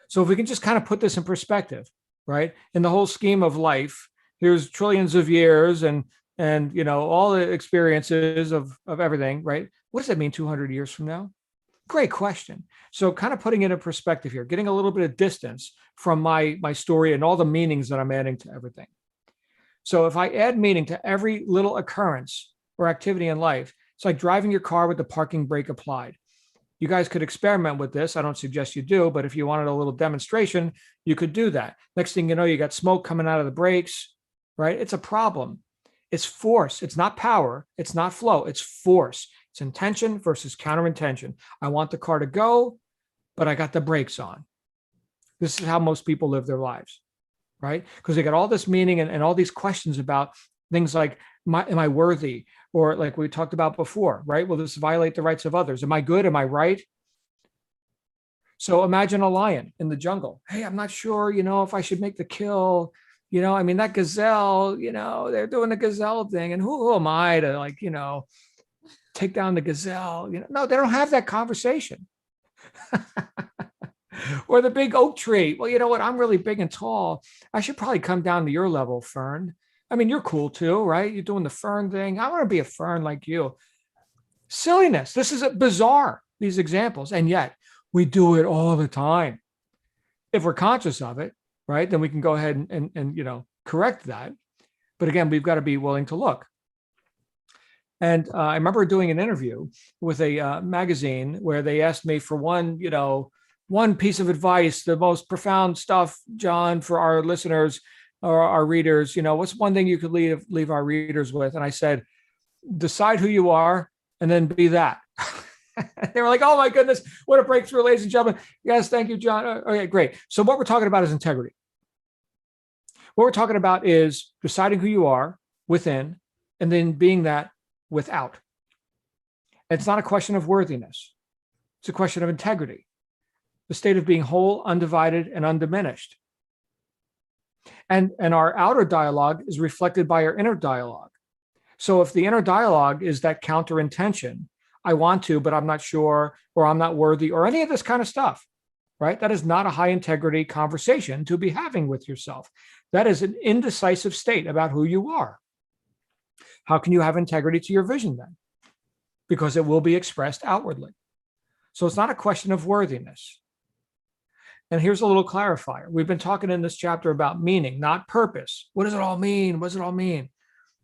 So if we can just kind of put this in perspective, right? In the whole scheme of life, here's trillions of years and all the experiences of everything, right? What does that mean 200 years from now? Great question. So kind of putting it in perspective here, getting a little bit of distance from my story and all the meanings that I'm adding to everything. So if I add meaning to every little occurrence or activity in life, it's like driving your car with the parking brake applied. You guys could experiment with this. I don't suggest you do, but if you wanted a little demonstration, you could do that. Next thing you know, you got smoke coming out of the brakes, right? It's a problem. It's force. It's not power. It's not flow. It's force. It's intention versus counterintention. I want the car to go, but I got the brakes on. This is how most people live their lives, right? Because they got all this meaning and all these questions about things like, am I worthy? Or like we talked about before, right? Will this violate the rights of others? Am I good? Am I right? So imagine a lion in the jungle. Hey, I'm not sure, if I should make the kill. I mean, that gazelle, they're doing the gazelle thing. And who am I to take down the gazelle? No, they don't have that conversation. Or the big oak tree. Well, you know what? I'm really big and tall. I should probably come down to your level, Fern. I mean, you're cool too, right? You're doing the fern thing. I want to be a fern like you. Silliness. This is bizarre, these examples. And yet we do it all the time. If we're conscious of it, right, then we can go ahead and correct that. But again, we've got to be willing to look. And I remember doing an interview with a magazine where they asked me for one piece of advice, the most profound stuff, John, for our listeners or our readers. What's one thing you could leave our readers with? And I said, decide who you are and then be that. They were like, oh my goodness, what a breakthrough, ladies and gentlemen. Yes, thank you, John. Okay, great. So what we're talking about is integrity. What we're talking about is deciding who you are within and then being that without. It's not a question of worthiness. It's a question of integrity, the state of being whole, undivided, and undiminished. And our outer dialogue is reflected by our inner dialogue. So if the inner dialogue is that counter intention, I want to, but I'm not sure, or I'm not worthy, or any of this kind of stuff, right? That is not a high integrity conversation to be having with yourself. That is an indecisive state about who you are. How can you have integrity to your vision then? Because it will be expressed outwardly. So it's not a question of worthiness. And here's a little clarifier. We've been talking in this chapter about meaning, not purpose. What does it all mean? What does it all mean?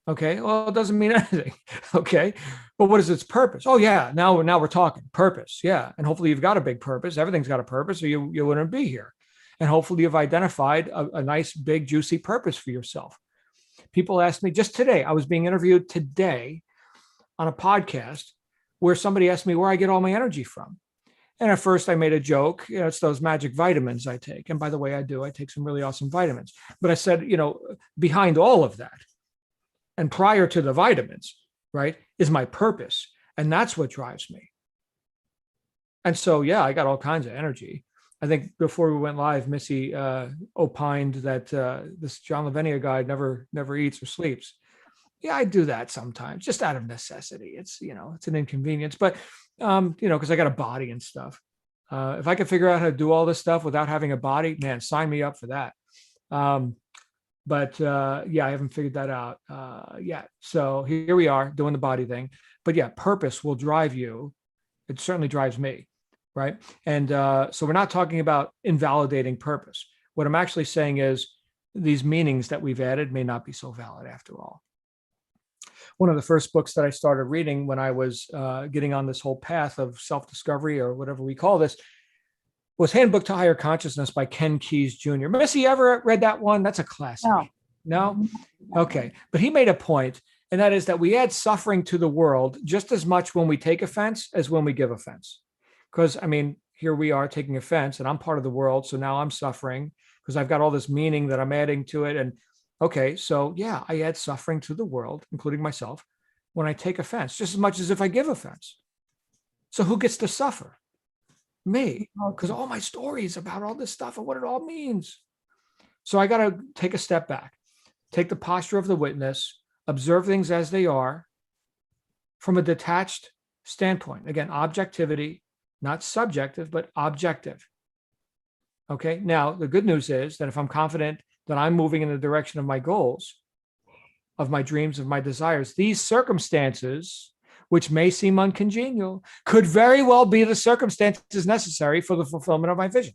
Okay, well, it doesn't mean anything. Okay, but what is its purpose? Oh yeah, now we're talking purpose. Yeah, and hopefully you've got a big purpose. Everything's got a purpose, or you wouldn't be here. And hopefully you've identified a nice, big, juicy purpose for yourself. People asked me just today, I was being interviewed today on a podcast where somebody asked me where I get all my energy from. And at first I made a joke, it's those magic vitamins I take. And by the way, I take some really awesome vitamins. But I said, behind all of that, and prior to the vitamins, right, is my purpose. And that's what drives me. And so, yeah, I got all kinds of energy. I think before we went live, Missy opined that this John Lavenia guy never eats or sleeps. Yeah, I do that sometimes, just out of necessity. It's, it's an inconvenience, but, because I got a body and stuff. If I could figure out how to do all this stuff without having a body, man, sign me up for that. But I haven't figured that out yet. So here we are doing the body thing. But yeah, purpose will drive you. It certainly drives me, right? And so we're not talking about invalidating purpose. What I'm actually saying is these meanings that we've added may not be so valid after all. One of the first books that I started reading when I was getting on this whole path of self-discovery, or whatever we call this, was Handbook to Higher Consciousness by Ken Keyes Jr. Missy, ever read that one? That's a classic. No. No? Okay. But he made a point, and that is that we add suffering to the world just as much when we take offense as when we give offense. Because, I mean, here we are taking offense, and I'm part of the world. So now I'm suffering because I've got all this meaning that I'm adding to it. And okay, so yeah, I add suffering to the world, including myself, when I take offense, just as much as if I give offense. So who gets to suffer? Me, because all my stories about all this stuff and what it all means. So I got to take a step back, take the posture of the witness, observe things as they are from a detached standpoint. Again, objectivity, not subjective, but objective. Okay. Now, the good news is that if I'm confident that I'm moving in the direction of my goals, of my dreams, of my desires, these circumstances, which may seem uncongenial, could very well be the circumstances necessary for the fulfillment of my vision.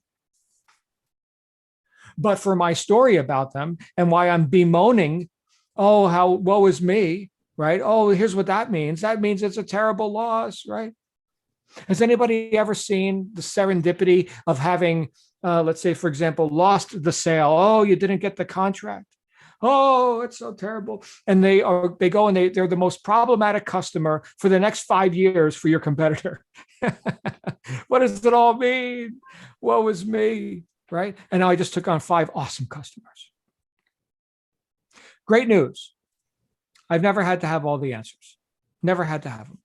But for my story about them and why I'm bemoaning, oh, how woe is me, right? Oh, here's what that means. That means it's a terrible loss, right? Has anybody ever seen the serendipity of having, let's say, for example, lost the sale? Oh, you didn't get the contract. Oh, it's so terrible. And they go and they're the most problematic customer for the next 5 years for your competitor. What does it all mean? Woe is me, right? And now I just took on 5 awesome customers. Great news. I've never had to have all the answers. Never had to have them.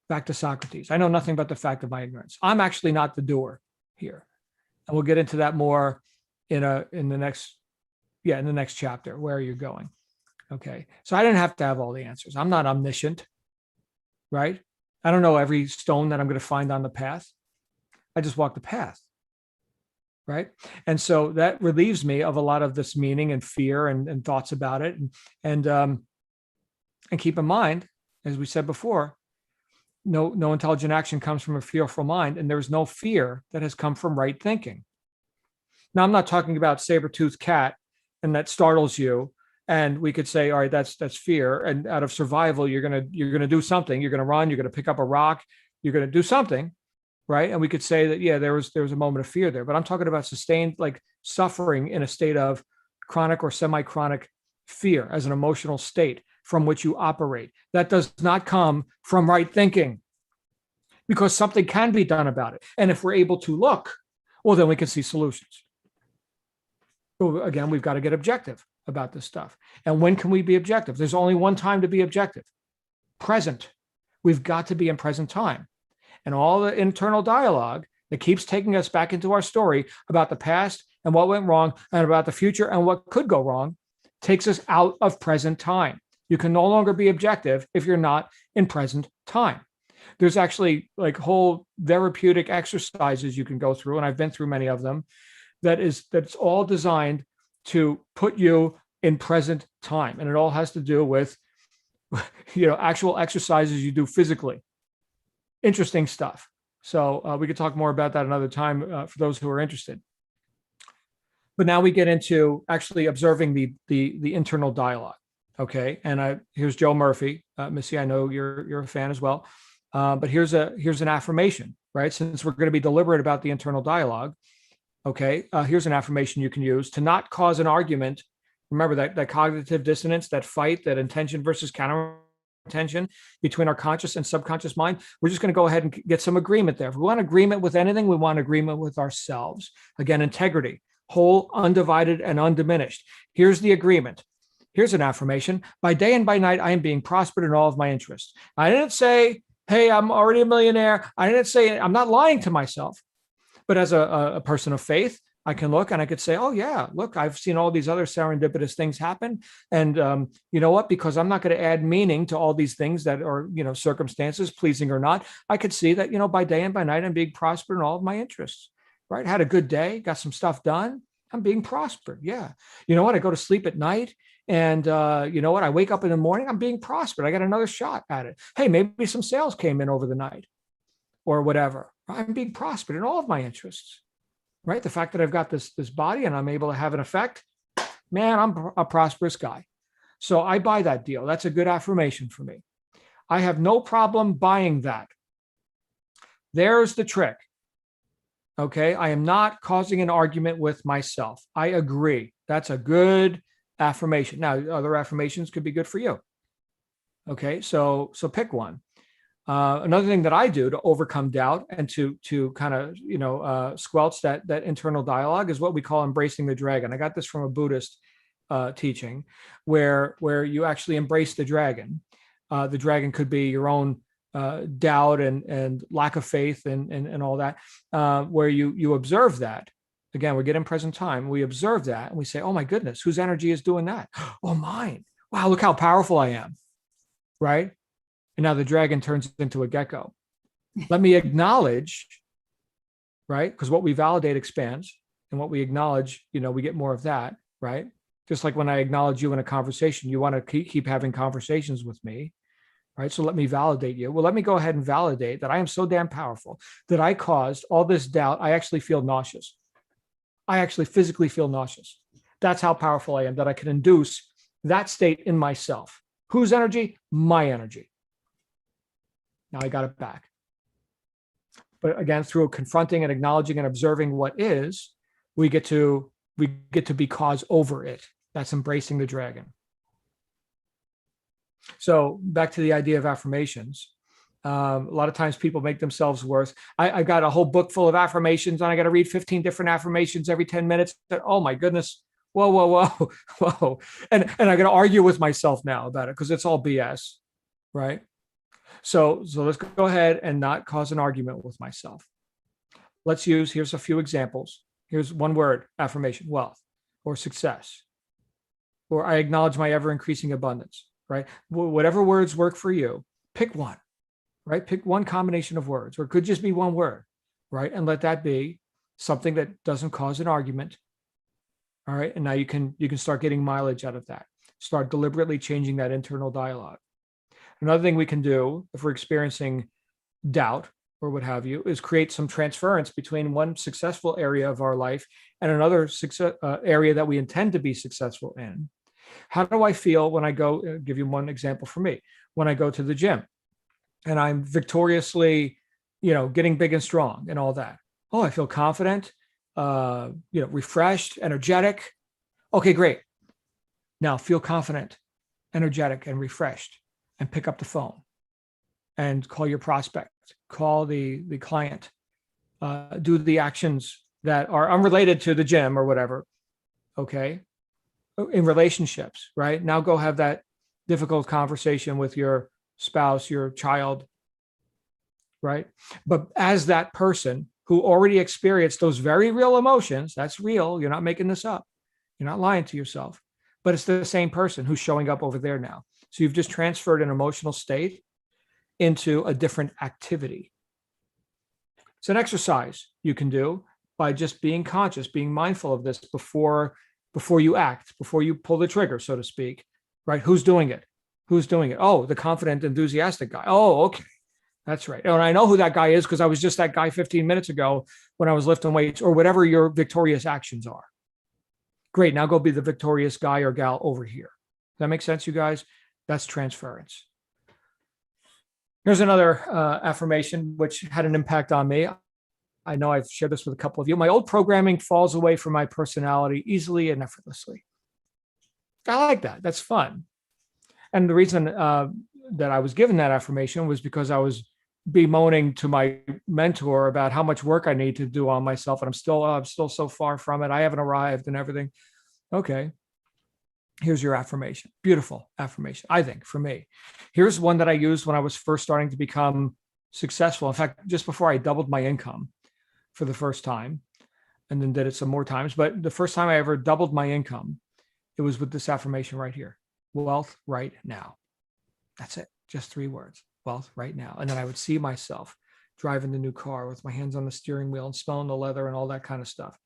Back to Socrates. I know nothing but the fact of my ignorance. I'm actually not the doer here. And we'll get into that more in the next chapter, where you're going. Okay. So I didn't have to have all the answers. I'm not omniscient, right? I don't know every stone that I'm going to find on the path. I just walk the path, right? And so that relieves me of a lot of this meaning and fear and thoughts about it. And keep in mind, as we said before, no intelligent action comes from a fearful mind, and there's no fear that has come from right thinking. Now, I'm not talking about saber-toothed cat, and that startles you, and we could say, all right, that's fear, and out of survival, you're gonna do something. You're gonna run. You're gonna pick up a rock. You're gonna do something, right? And we could say that, yeah, there was a moment of fear there, but I'm talking about sustained, like, suffering in a state of chronic or semi-chronic fear as an emotional state from which you operate. That does not come from right thinking, because something can be done about it. And if we're able to look, well, then we can see solutions. So again, we've got to get objective about this stuff. And when can we be objective? There's only one time to be objective: present. We've got to be in present time. And all the internal dialogue that keeps taking us back into our story about the past and what went wrong, and about the future and what could go wrong, takes us out of present time. You can no longer be objective if you're not in present time. There's actually like whole therapeutic exercises you can go through, and I've been through many of them, that's all designed to put you in present time. And it all has to do with, actual exercises you do physically. Interesting stuff. So we could talk more about that another time for those who are interested. But now we get into actually observing the internal dialogue. Okay. And here's Joe Murphy. Missy, I know you're a fan as well. But here's an affirmation, right? Since we're going to be deliberate about the internal dialogue. Okay. Here's an affirmation you can use to not cause an argument. Remember that cognitive dissonance, that fight, that intention versus counter intention between our conscious and subconscious mind. We're just going to go ahead and get some agreement there. If we want agreement with anything, we want agreement with ourselves. Again, integrity, whole, undivided, and undiminished. Here's the agreement. Here's an affirmation. By day and by night, I am being prospered in all of my interests. I didn't say, hey, I'm already a millionaire. I didn't say, I'm not lying to myself. But as a person of faith, I can look and I could say, oh yeah, look, I've seen all these other serendipitous things happen. And you know what? Because I'm not going to add meaning to all these things that are, circumstances, pleasing or not. I could see that, by day and by night, I'm being prospered in all of my interests, right? Had a good day, got some stuff done. I'm being prospered. Yeah. You know what? I go to sleep at night. And you know what? I wake up in the morning, I'm being prospered. I got another shot at it. Hey, maybe some sales came in over the night or whatever. I'm being prospered in all of my interests, right? The fact that I've got this body and I'm able to have an effect, man, I'm a prosperous guy. So I buy that deal. That's a good affirmation for me. I have no problem buying that. There's the trick. Okay. I am not causing an argument with myself. I agree. That's a good affirmation. Now, other affirmations could be good for you. Okay. So pick one. Another thing that I do to overcome doubt and to kind of, squelch that internal dialogue is what we call embracing the dragon. I got this from a Buddhist teaching where you actually embrace the dragon. The dragon could be your own doubt and lack of faith and all that, where you observe that. Again, we're getting present time. We observe that and we say, oh my goodness, whose energy is doing that? Oh, mine. Wow, look how powerful I am. Right? And now the dragon turns into a gecko. Let me acknowledge, right? Because what we validate expands, and what we acknowledge, we get more of that, right? Just like when I acknowledge you in a conversation, you want to keep having conversations with me, right? So let me validate you. Well, let me go ahead and validate that I am so damn powerful that I caused all this doubt. I actually feel nauseous. I actually physically feel nauseous. That's how powerful I am, that I can induce that state in myself. Whose energy? My energy. Now I got it back. But again, through confronting and acknowledging and observing what is, we get to be cause over it. That's embracing the dragon. So back to the idea of affirmations. A lot of times people make themselves worse. I got a whole book full of affirmations and I got to read 15 different affirmations every 10 minutes. Oh my goodness. Whoa, whoa, whoa, whoa. And I got to argue with myself now about it because it's all BS, right? So let's go ahead and not cause an argument with myself. Here's a few examples. Here's one word, affirmation, wealth or success, or I acknowledge my ever increasing abundance, right? Whatever words work for you, pick one, right? Pick one combination of words, or it could just be one word, right? And let that be something that doesn't cause an argument. All right. And now you can start getting mileage out of that. Start deliberately changing that internal dialogue. Another thing we can do if we're experiencing doubt or what have you is create some transference between one successful area of our life and another area that we intend to be successful in. How do I feel when I go, give you one example for me, when I go to the gym and I'm victoriously, getting big and strong and all that. Oh, I feel confident, refreshed, energetic. Okay, great. Now feel confident, energetic, and refreshed. And pick up the phone and call your prospect, call the client, do the actions that are unrelated to the gym or whatever. Okay. In relationships, right? Now go have that difficult conversation with your spouse, your child, right? But as that person who already experienced those very real emotions, that's real. You're not making this up. You're not lying to yourself, but it's the same person who's showing up over there now. So you've just transferred an emotional state into a different activity. It's an exercise you can do by just being conscious, being mindful of this before you act, before you pull the trigger, so to speak, right? Who's doing it? Who's doing it? Oh, the confident, enthusiastic guy. Oh, okay. That's right. And I know who that guy is because I was just that guy 15 minutes ago when I was lifting weights or whatever your victorious actions are. Great. Now go be the victorious guy or gal over here. Does that make sense, you guys? That's transference. Here's another affirmation which had an impact on me. I know I've shared this with a couple of you. My old programming falls away from my personality easily and effortlessly. I like that. That's fun. And the reason that I was given that affirmation was because I was bemoaning to my mentor about how much work I need to do on myself. And I'm still so far from it. I haven't arrived and everything. Okay. Here's your affirmation. Beautiful affirmation, I think, for me. Here's one that I used when I was first starting to become successful. In fact, just before I doubled my income for the first time, and then did it some more times. But the first time I ever doubled my income, it was with this affirmation right here. Wealth right now. That's it. Just 3 words. Wealth right now. And then I would see myself driving the new car with my hands on the steering wheel and smelling the leather and all that kind of stuff.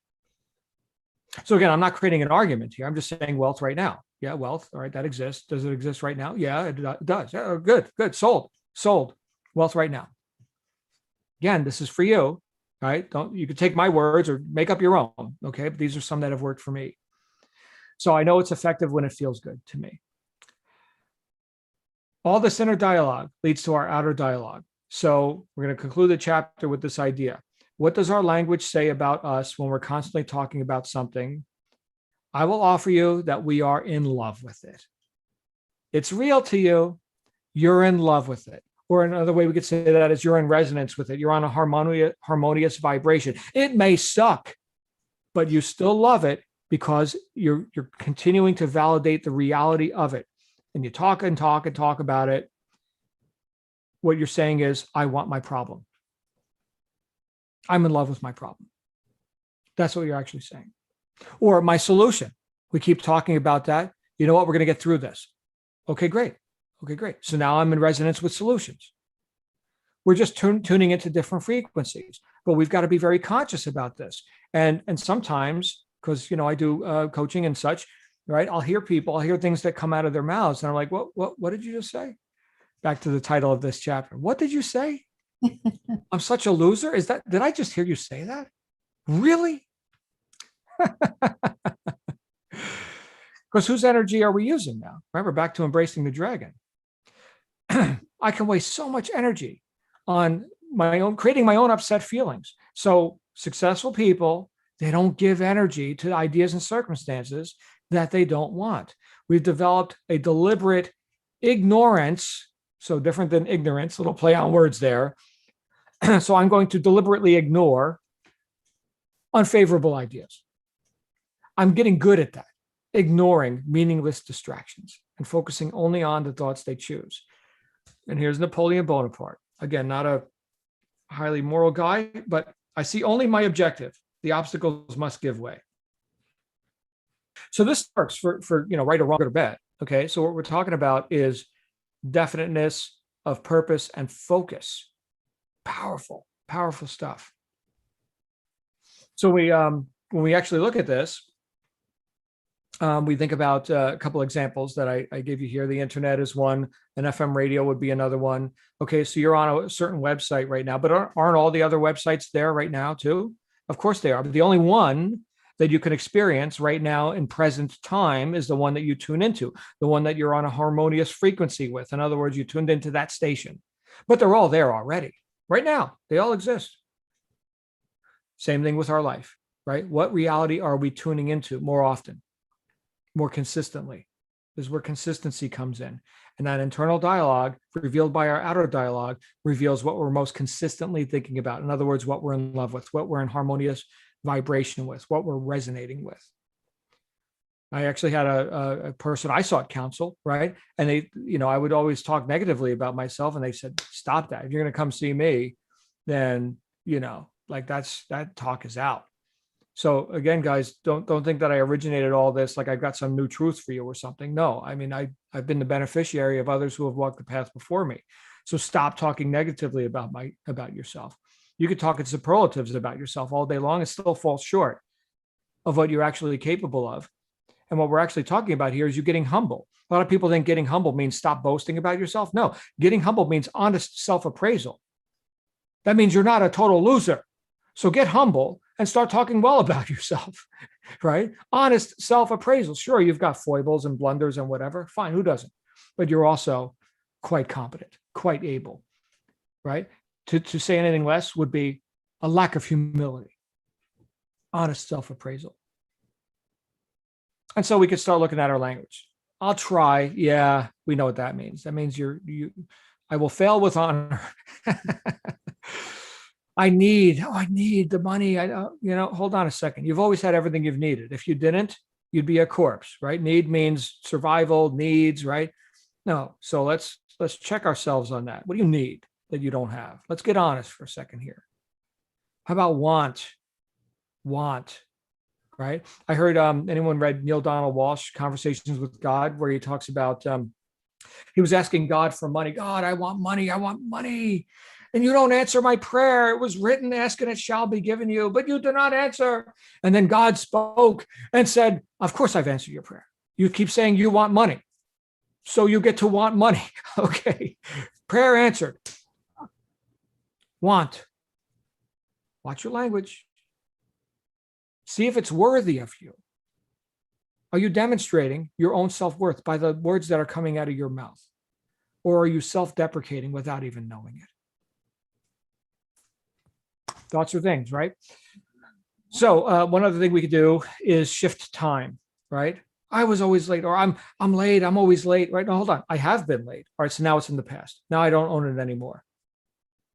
So again, I'm not creating an argument here. I'm just saying wealth right now. Yeah, wealth. All right, that exists. Does it exist right now? Yeah, it does. Yeah, good. Sold. Wealth right now. Again, this is for you. Right? You could take my words or make up your own. Okay, but these are some that have worked for me. So I know it's effective when it feels good to me. All this inner dialogue leads to our outer dialogue. So we're going to conclude the chapter with this idea. What does our language say about us when we're constantly talking about something? I will offer you that we are in love with it. It's real to you. You're in love with it. Or another way we could say that is you're in resonance with it. You're on a harmonious vibration. It may suck, but you still love it because you're continuing to validate the reality of it. And you talk and talk and talk about it. What you're saying is, I want my problem. I'm in love with my problem. That's what you're actually saying. Or my solution. We keep talking about that. You know what? We're going to get through this. Okay, great. Okay, great. So now I'm in resonance with solutions. We're just tuning into different frequencies, but we've got to be very conscious about this. And sometimes, because I do coaching and such, right? I'll hear things that come out of their mouths, and I'm like, what did you just say? Back to the title of this chapter. What did you say? I'm such a loser. Did I just hear you say that? Really? Because whose energy are we using now? Remember, back to embracing the dragon. I can waste so much energy on creating my own upset feelings. So successful people, they don't give energy to ideas and circumstances that they don't want. We've developed a deliberate ignorance, so different than ignorance, little play on words there. So I'm going to deliberately ignore unfavorable ideas. I'm getting good at that, ignoring meaningless distractions and focusing only on the thoughts they choose. And here's Napoleon Bonaparte. Again, not a highly moral guy, but I see only my objective. The obstacles must give way. So this works for right or wrong, good or bad. Okay, so what we're talking about is definiteness of purpose and focus. Powerful, powerful stuff. So when we actually look at this, we think about a couple examples that I gave you here. The internet is one, an FM radio would be another one. Okay, so you're on a certain website right now, but aren't all the other websites there right now too? Of course they are, but the only one that you can experience right now in present time is the one that you tune into, the one that you're on a harmonious frequency with. In other words, you tuned into that station, but they're all there already. Right now, they all exist. Same thing with our life, right? What reality are we tuning into more often, more consistently? This is where consistency comes in. And that internal dialogue revealed by our outer dialogue reveals what we're most consistently thinking about. In other words, what we're in love with, what we're in harmonious vibration with, what we're resonating with. I actually had a person, I sought counsel, right? And they, I would always talk negatively about myself, and they said, stop that. If you're going to come see me, then, that talk is out. So again, guys, don't think that I originated all this, like I've got some new truth for you or something. No, I mean, I've been the beneficiary of others who have walked the path before me. So stop talking negatively about yourself. You could talk in superlatives about yourself all day long and still fall short of what you're actually capable of. And what we're actually talking about here is you getting humble. A lot of people think getting humble means stop boasting about yourself. No, getting humble means honest self-appraisal. That means you're not a total loser. So get humble and start talking well about yourself, right? Honest self-appraisal. Sure, you've got foibles and blunders and whatever. Fine, who doesn't? But you're also quite competent, quite able, right? To say anything less would be a lack of humility. Honest self-appraisal. And so we could start looking at our language. I'll try. Yeah, we know what that means. That means I will fail with honor. I need the money. Hold on a second. You've always had everything you've needed. If you didn't, you'd be a corpse, right? Need means survival, needs, right? No. So let's check ourselves on that. What do you need that you don't have? Let's get honest for a second here. How about want? Want, right? I heard anyone read Neil Donald Walsh, Conversations with God, where he talks about he was asking God for money. God, I want money. I want money. And you don't answer my prayer. It was written, ask and it shall be given you, but you do not answer. And then God spoke and said, of course I've answered your prayer. You keep saying you want money. So you get to want money. Okay. Prayer answered. Want. Watch your language. See if it's worthy of you. Are you demonstrating your own self-worth by the words that are coming out of your mouth? or are you self-deprecating without even knowing it? Thoughts are things, right? So one other thing we could do is shift time, right? I was always late, or I'm late, I'm always late, right? No, hold on. I have been late. All right, so now it's in the past. Now I don't own it anymore.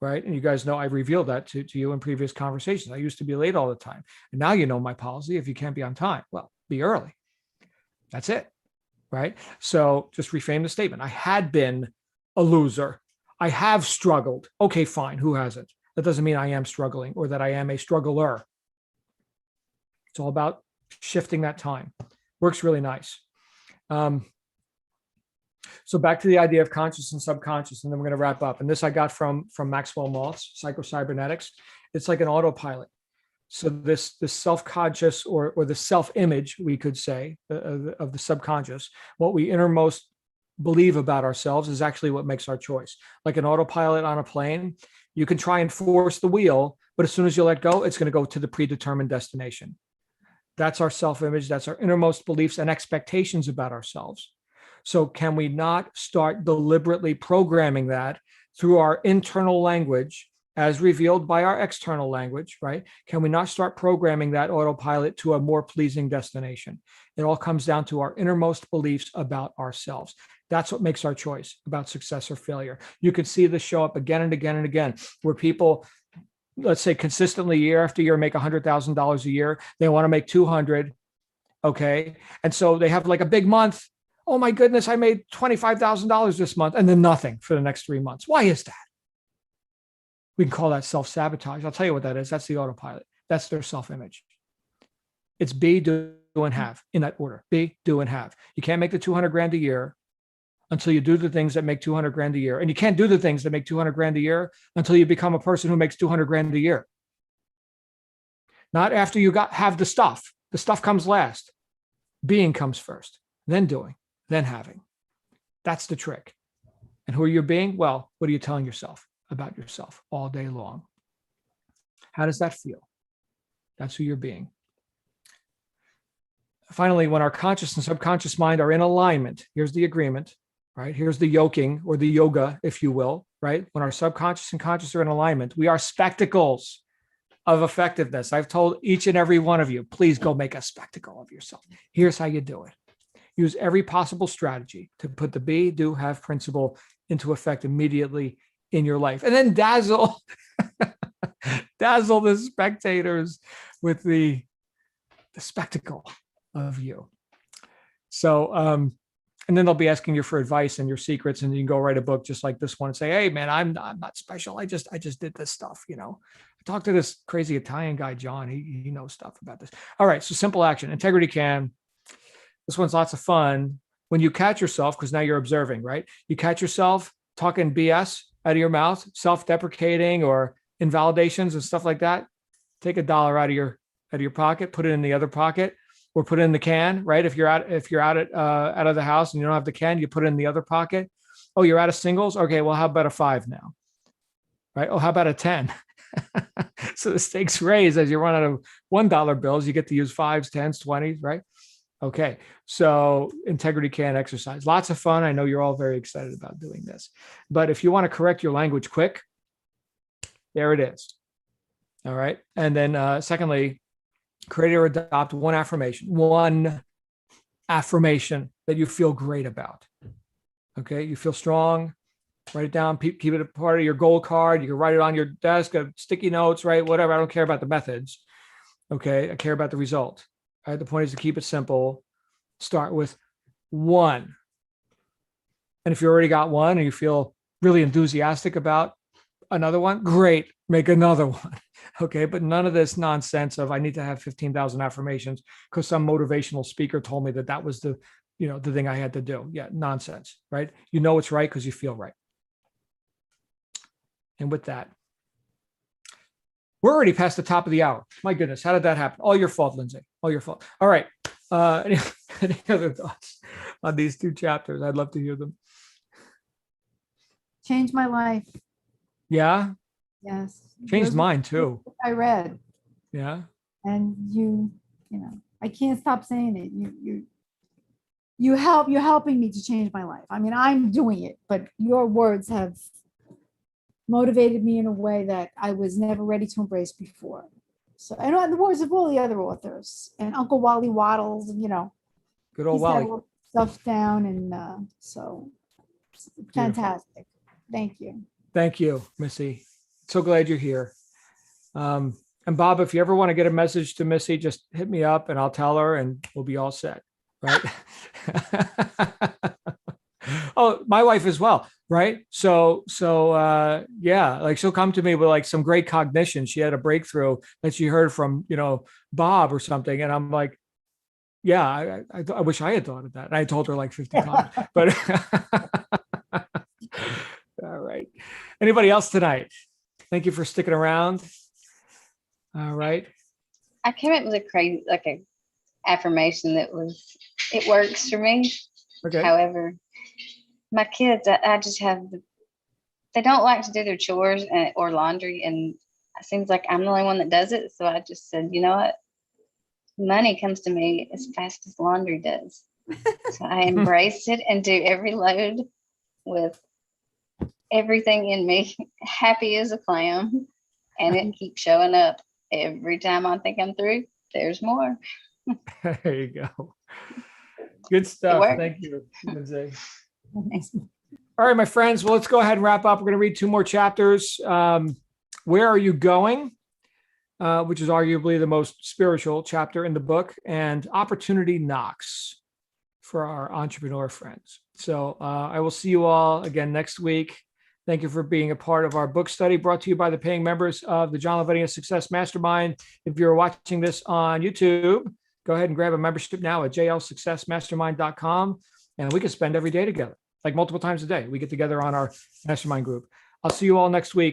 Right. And you guys know I've revealed that to you in previous conversations. I used to be late all the time. And now you know my policy. If you can't be on time, well, be early. That's it. Right. So just reframe the statement. I had been a loser. I have struggled. Okay, fine. Who hasn't? That doesn't mean I am struggling or that I am a struggler. It's all about shifting that time. Works really nice. So back to the idea of conscious and subconscious, and then we're going to wrap up. And this I got from Maxwell Maltz, Psychocybernetics. It's like an autopilot. So this self-conscious or the self-image, we could say, of the subconscious, what we innermost believe about ourselves is actually what makes our choice. Like an autopilot on a plane, you can try and force the wheel, but as soon as you let go, it's going to go to the predetermined destination. That's our self-image. That's our innermost beliefs and expectations about ourselves. So can we not start deliberately programming that through our internal language as revealed by our external language, right? Can we not start programming that autopilot to a more pleasing destination? It all comes down to our innermost beliefs about ourselves. That's what makes our choice about success or failure. You can see this show up again and again and again, where people, let's say consistently year after year, make $100,000 a year. They want to make 200. Okay. And so they have like a big month. Oh my goodness, I made $25,000 this month, and then nothing for the next 3 months. Why is that? We can call that self-sabotage. I'll tell you what that is. That's the autopilot. That's their self-image. It's be, do, and have in that order. Be, do, and have. You can't make the 200 grand a year until you do the things that make 200 grand a year. And you can't do the things that make 200 grand a year until you become a person who makes 200 grand a year. Not after you have the stuff. The stuff comes last. Being comes first, then doing, then having. That's the trick. And who are you being? Well, what are you telling yourself about yourself all day long? How does that feel? That's who you're being. Finally, when our conscious and subconscious mind are in alignment, here's the agreement, right? Here's the yoking or the yoga, if you will, right? When our subconscious and conscious are in alignment, we are spectacles of effectiveness. I've told each and every one of you, please go make a spectacle of yourself. Here's how you do it. Use every possible strategy to put the be, do, have principle into effect immediately in your life. And then dazzle the spectators with the spectacle of you. So, and then they'll be asking you for advice and your secrets, and you can go write a book just like this one and say, hey man, I'm not special. I just did this stuff, I talked to this crazy Italian guy, John. He knows stuff about this. All right. So simple action, integrity can. This one's lots of fun. When you catch yourself, because now you're observing, right? You catch yourself talking BS out of your mouth, self-deprecating or invalidations and stuff like that. Take $1 out of your pocket, put it in the other pocket, or put it in the can, right? If you're out of the house and you don't have the can, you put it in the other pocket. Oh, you're out of singles? Okay, well, how about a 5 now? Right? Oh, how about a 10? So the stakes raise as you run out of $1 bills. You get to use 5s, 10s, 20s, right? Okay, so integrity can exercise. Lots of fun. I know you're all very excited about doing this. But if you want to correct your language quick, there it is. All right. And then secondly, create or adopt one affirmation that you feel great about. Okay, you feel strong. Write it down, keep it a part of your goal card. You can write it on your desk, sticky notes, right? Whatever. I don't care about the methods. Okay, I care about the result. All right, the point is to keep it simple. Start with one. And if you already got one and you feel really enthusiastic about another one, great, make another one. Okay, but none of this nonsense of I need to have 15,000 affirmations because some motivational speaker told me that was the thing I had to do. Yeah, nonsense, right? You know it's right because you feel right. And with that, we're already past the top of the hour. My goodness, how did that happen? All your fault, Lindsay. All your fault. All right. Any other thoughts on these 2 chapters? I'd love to hear them. Changed my life. Yeah. Yes. Changed mine too. I read. Yeah. And I can't stop saying it. you're helping me to change my life. I mean, I'm doing it, but your words have motivated me in a way that I was never ready to embrace before. So, and the words of all the other authors and Uncle Wally Waddles, you know, Good old he's got Wally. all the stuff down, and so it's fantastic. Thank you. Thank you, Missy. So glad you're here. And Bob, if you ever want to get a message to Missy, just hit me up and I'll tell her and we'll be all set. Right. Oh, my wife as well. Right. So yeah, like she'll come to me with like some great cognition. She had a breakthrough that she heard from, Bob or something. And I'm like, yeah, I wish I had thought of that. And I told her like 50 times, but all right. Anybody else tonight? Thank you for sticking around. All right. I came up with a affirmation it works for me. Okay. However, my kids, I just they don't like to do their chores or laundry, and it seems like I'm the only one that does it. So I just said, you know what? Money comes to me as fast as laundry does. So I embrace it and do every load with everything in me, happy as a clam, and it keeps showing up every time I think I'm through. There's more. There you go. Good stuff. Thank you, Lindsay. All right, my friends. Well, let's go ahead and wrap up. We're going to read 2 more chapters. Where Are You Going? Which is arguably the most spiritual chapter in the book, and Opportunity Knocks for our entrepreneur friends. So I will see you all again next week. Thank you for being a part of our book study brought to you by the paying members of the John Lavenia Success Mastermind. If you're watching this on YouTube, go ahead and grab a membership now at jlsuccessmastermind.com, and we can spend every day together, like multiple times a day. We get together on our mastermind group. I'll see you all next week.